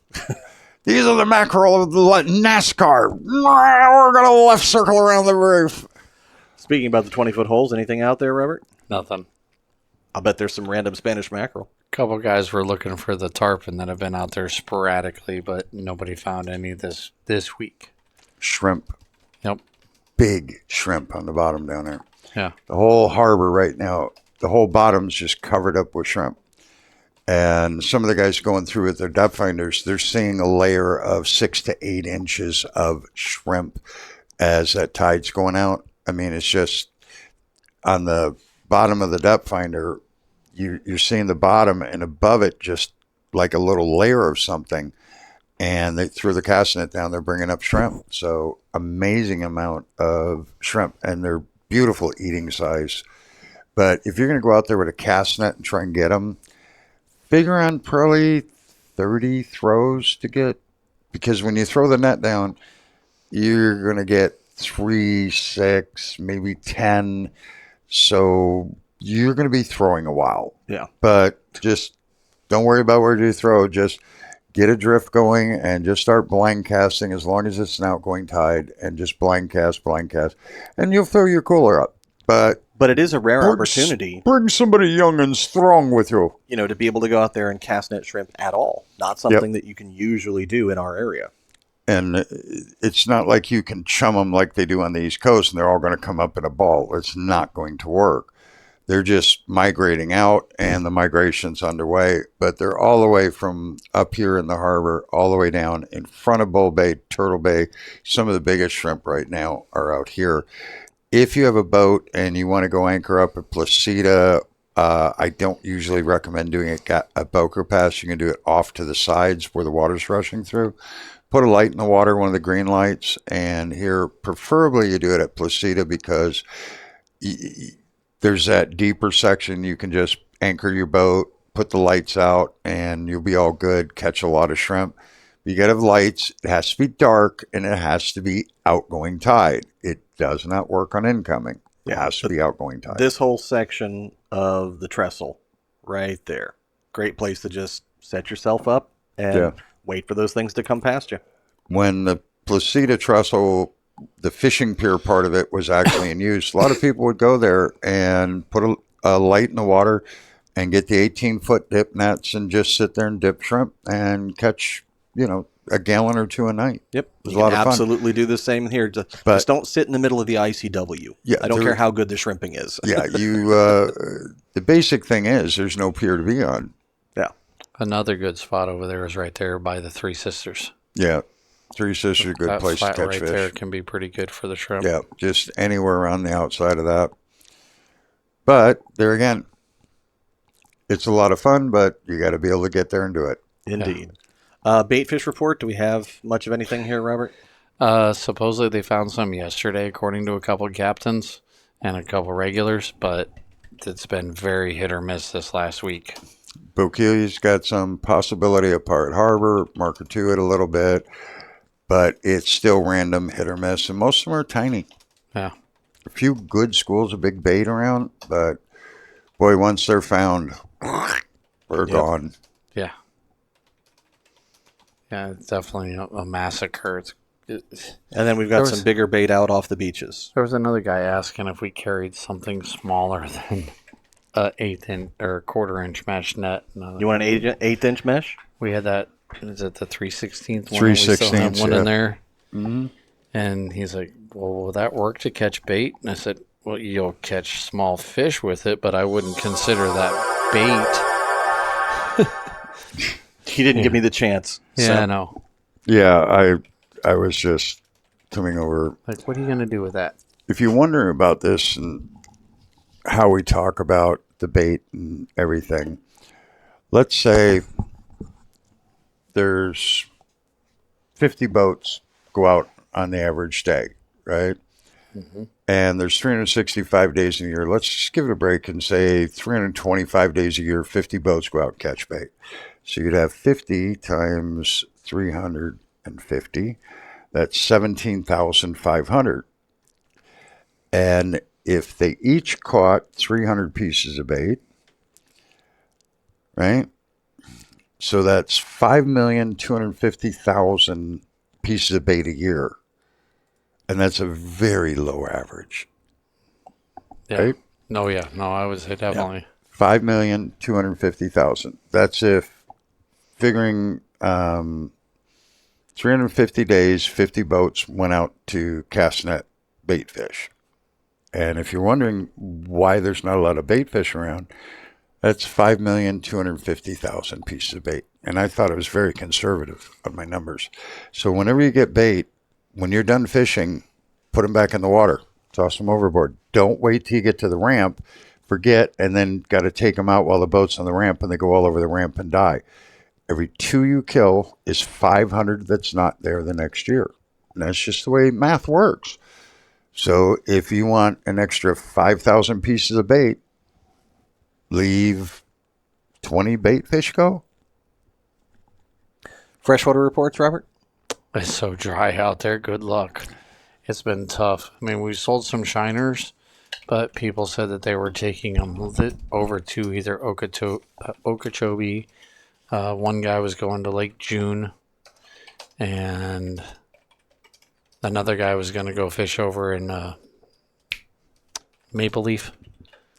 These are the mackerel of the NASCAR. We're going to left circle around the roof. Speaking about the 20-foot holes, anything out there, Robert? Nothing. I'll bet there's some random Spanish mackerel. A couple guys were looking for the tarpon that have been out there sporadically, but nobody found any this week. Shrimp. Yep. Big shrimp on the bottom down there. Yeah. The whole harbor right now, the whole bottom's just covered up with shrimp. And some of the guys going through with their depth finders, they're seeing a layer of 6 to 8 inches of shrimp as that tide's going out. I mean, it's just on the bottom of the depth finder, you're seeing the bottom, and above it just like a little layer of something. And they threw the cast net down, they're bringing up shrimp. So amazing amount of shrimp, and they're beautiful eating size. But if you're going to go out there with a cast net and try and get them, figure on probably 30 throws to get, because when you throw the net down, you're going to get 3, 6, maybe 10. So you're going to be throwing a while. Yeah. But just don't worry about where you throw. Just get a drift going and just start blind casting as long as it's an outgoing tide, and just blind cast, and you'll fill your cooler up. But it is a rare opportunity. Bring somebody young and strong with you. To be able to go out there and cast net shrimp at all. Not something that you can usually do in our area. And it's not like you can chum them like they do on the East Coast and they're all going to come up in a ball. It's not going to work. They're just migrating out, and the migration's underway. But they're all the way from up here in the harbor, all the way down in front of Bull Bay, Turtle Bay. Some of the biggest shrimp right now are out here. If you have a boat and you want to go anchor up at Placida, I don't usually recommend doing it at Boca Pass. You can do it off to the sides where the water's rushing through. Put a light in the water, one of the green lights, and here, preferably you do it at Placida, because there's that deeper section. You can just anchor your boat, put the lights out, and you'll be all good, catch a lot of shrimp. You got to have lights. It has to be dark, and it has to be outgoing tide. It does not work on incoming. It has to be outgoing tide. This whole section of the trestle right there, great place to just set yourself up and wait for those things to come past you. When the Placida trestle, the fishing pier part of it was actually in use, a lot of people would go there and put a light in the water and get the 18-foot dip nets and just sit there and dip shrimp and catch, a gallon or two a night. Yep. It was a lot of fun. Absolutely do the same here. Just don't sit in the middle of the ICW. Yeah, I don't care how good the shrimping is. Yeah, the basic thing is there's no pier to be on. Yeah. Another good spot over there is right there by the Three Sisters. Yeah. Three Sisters, a good place to catch right fish. Right there can be pretty good for the shrimp. Yeah, just anywhere around the outside of that. But there again, it's a lot of fun, but you got to be able to get there and do it. Indeed. Bait fish report. Do we have much of anything here, Robert? Supposedly they found some yesterday, according to a couple captains and a couple regulars, but it's been very hit or miss this last week. Bokeelia's got some possibility of Pirate Harbor, Marker 2 it a little bit, but it's still random, hit or miss, and most of them are tiny. Yeah. A few good schools of big bait around, but boy, once they're found, they're gone. Yeah. Yeah, it's definitely a massacre. And then we've got some bigger bait out off the beaches. There was another guy asking if we carried something smaller than a 1/8 or 1/4 inch mesh net. You want an 1/8 mesh? We had that. Is it the 3/16 one? 3/16, one in yeah. there. Mm-hmm. And he's like, "Well, will that work to catch bait?" And I said, "Well, you'll catch small fish with it, but I wouldn't consider that bait." He didn't give me the chance. Yeah, I know. Yeah, I was just coming over. Like, what are you going to do with that? If you're wondering about this and how we talk about the bait and everything, let's say there's 50 boats go out on the average day, right? Mm-hmm. And there's 365 days in a year. Let's just give it a break and say 325 days a year, 50 boats go out and catch bait. So you'd have 50 times 350. That's 17,500. And if they each caught 300 pieces of bait, right? So that's 5,250,000 pieces of bait a year. And that's a very low average. Yeah. Right? No, yeah. No, I would say definitely. 5,250,000. That's if figuring 350 days, 50 boats went out to cast net bait fish. And if you're wondering why there's not a lot of bait fish around, that's 5,250,000 pieces of bait. And I thought it was very conservative on my numbers. So whenever you get bait, when you're done fishing, put them back in the water. Toss them overboard. Don't wait till you get to the ramp, forget, and then got to take them out while the boat's on the ramp and they go all over the ramp and die. Every 2 you kill is 500 that's not there the next year. And that's just the way math works. So if you want an extra 5,000 pieces of bait, leave 20 bait fish go. Freshwater reports, Robert? It's so dry out there. Good luck. It's been tough. I mean, we sold some shiners, but people said that they were taking them over to either Okeechobee. One guy was going to Lake June, and another guy was going to go fish over in Maple Leaf.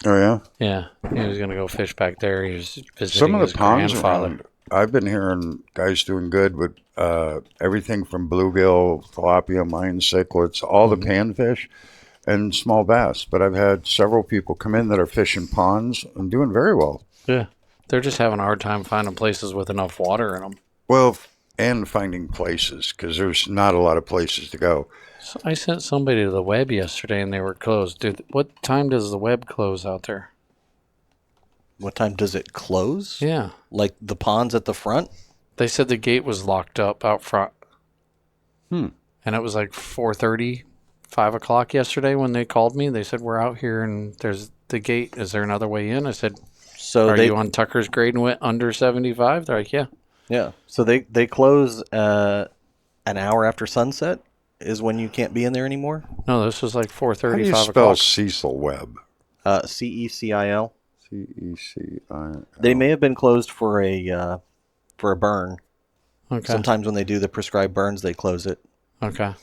Oh, yeah? Yeah, he was going to go fish back there. He was visiting Some of his the ponds grandfather. around, I've been hearing guys doing good with everything from bluegill, tilapia, mine cichlids, all the panfish, and small bass. But I've had several people come in that are fishing ponds and doing very well. Yeah, they're just having a hard time finding places with enough water in them. Well, and finding places, because there's not a lot of places to go. So I sent somebody to the web yesterday, and they were closed. Dude, what time does the web close out there? What time does it close? Yeah. Like the ponds at the front? They said the gate was locked up out front. Hmm. And it was like 4:30, 5 o'clock yesterday when they called me. They said, we're out here, and there's the gate. Is there another way in? I said, So are you on Tucker's grade and went under 75? They're like, yeah. Yeah. So they close an hour after sunset is when you can't be in there anymore? No, this was like 4:30, How do you 5 spell o'clock. Cecil Webb? CECIL. CECIL. They may have been closed for a burn. Okay. Sometimes when they do the prescribed burns, they close it. Okay.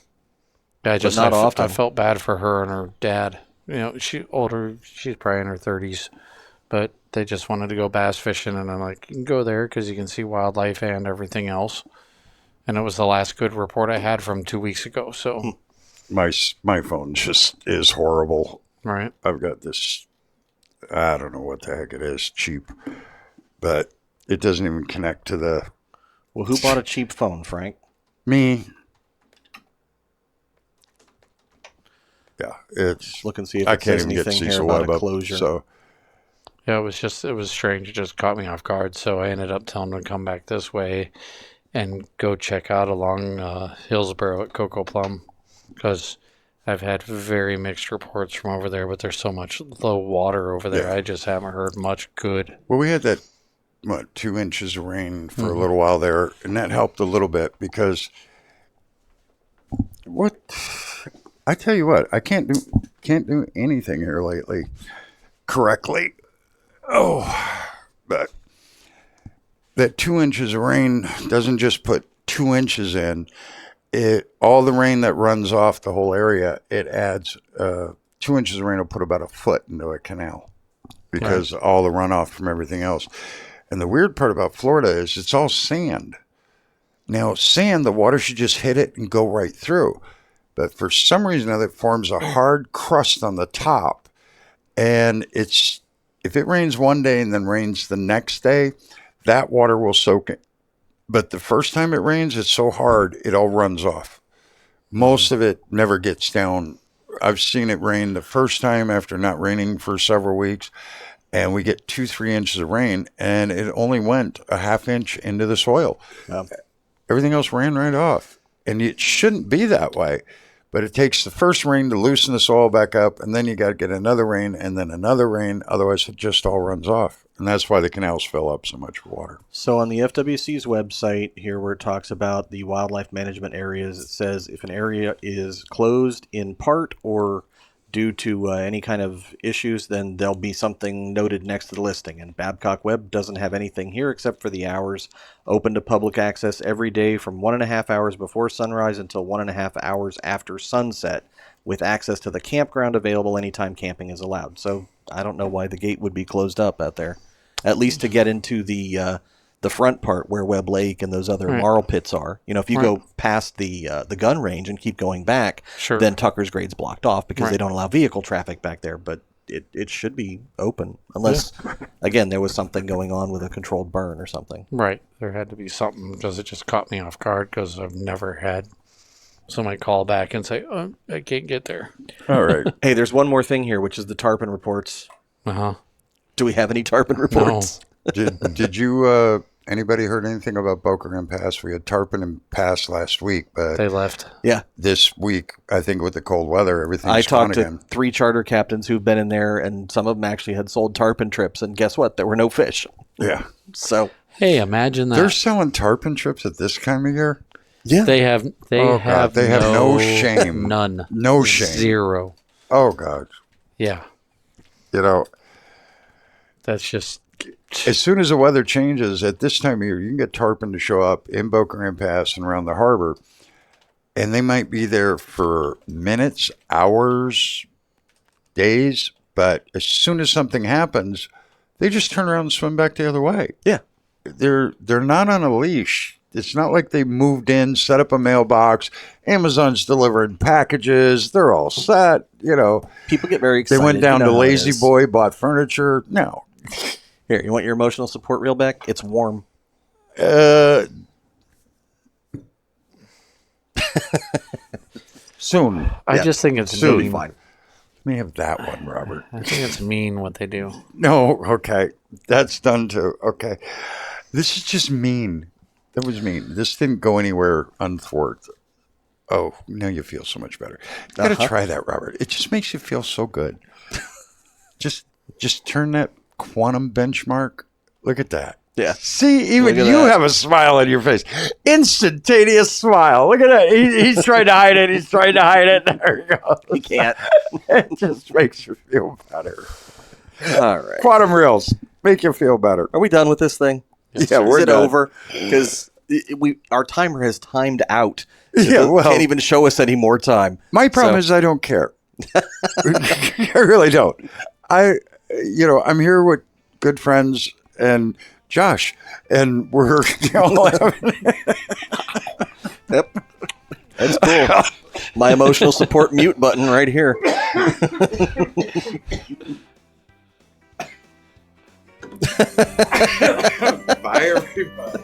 Yeah, not often. I felt bad for her and her dad. You know, she's probably in her 30s, but they just wanted to go bass fishing, and I'm like, you can go there because you can see wildlife and everything else. And it was the last good report I had from 2 weeks ago. So My phone just is horrible. right. I've got this, I don't know what the heck it is, cheap, but it doesn't even connect to the... Well, who bought a cheap phone, Frank? Me. Yeah, it's... Look and see if I it can't says even get anything here Cecil about Webb a up, closure. so... Yeah, it was strange. It just caught me off guard. So I ended up telling them to come back this way and go check out along Hillsborough at Cocoa Plum, because I've had very mixed reports from over there, but there's so much low water over there. Yeah. I just haven't heard much good. Well, we had that, 2 inches of rain for a little while there, and that helped a little bit because I tell you what, I can't do anything here lately correctly. Oh, but that 2 inches of rain doesn't just put 2 inches in. All the rain that runs off the whole area, it adds 2 inches of rain will put about a foot into a canal. because all the runoff from everything else. And the weird part about Florida is it's all sand. Now, sand, the water should just hit it and go right through. But for some reason, it forms a hard crust on the top. And if it rains one day and then rains the next day, that water will soak it. But the first time it rains, it's so hard, it all runs off. Most of it never gets down. I've seen it rain the first time after not raining for several weeks, and we get 2-3 inches of rain, and it only went a half inch into the soil. Everything else ran right off. And it shouldn't be that way. But it takes the first rain to loosen the soil back up, and then you got to get another rain and then another rain. Otherwise, it just all runs off. And that's why the canals fill up so much with water. So on the FWC's website here where it talks about the wildlife management areas, it says if an area is closed in part or due to any kind of issues, then there'll be something noted next to the listing. And Babcock Web doesn't have anything here except for the hours open to public access every day from 1.5 hours before sunrise until 1.5 hours after sunset, with access to the campground available anytime camping is allowed. So I don't know why the gate would be closed up out there, at least to get into the front part where Webb Lake and those other marl pits are. You know, if you go past the gun range and keep going back, then Tucker's Grade's blocked off because they don't allow vehicle traffic back there. But it should be open unless, again, there was something going on with a controlled burn or something. Right. There had to be something because it just caught me off guard because I've never had somebody call back and say, oh, I can't get there. All right. Hey, there's one more thing here, which is the tarpon reports. Uh-huh. Do we have any tarpon reports? No. Did you... Anybody heard anything about Boca Grande Pass? We had tarpon in Pass last week, but they left. Yeah, this week I think with the cold weather, everything's I gone talked again. to 3 charter captains who've been in there, and some of them actually had sold tarpon trips. And guess what? There were no fish. Yeah. So hey, imagine that they're selling tarpon trips at this time of year. Yeah, they have no shame. None. No shame. 0. Oh God. Yeah. You know, that's just. As soon as the weather changes at this time of year, you can get tarpon to show up in Boca Grande Pass and around the harbor, and they might be there for minutes, hours, days. But as soon as something happens, they just turn around and swim back the other way. Yeah, they're not on a leash. It's not like they moved in, set up a mailbox. Amazon's delivering packages. They're all set. You know, people get very excited. They went down to Lazy Boy, bought furniture. No. Here, you want your emotional support reel back? It's warm. Soon. I just think it's soon. mean. Fine. Let me have that one, Robert. I think it's mean what they do. No, okay. That's done too. Okay. This is just mean. That was mean. This didn't go anywhere unthwarted. Oh, now you feel so much better. You got to try that, Robert. It just makes you feel so good. just turn that quantum benchmark. Look at that. Yeah. See, even you have a smile on your face. Instantaneous smile. Look at that. He's trying to hide it. He's trying to hide it. There he goes. He can't. It just makes you feel better. All right. Quantum reels make you feel better. Are we done with this thing? Is it done. over? Because our timer has timed out. Yeah, well, can't even show us any more time. My problem is I don't care. I really don't. I'm here with good friends and Josh, and we're Yep, that's cool. My emotional support mute button right here. Bye, everybody.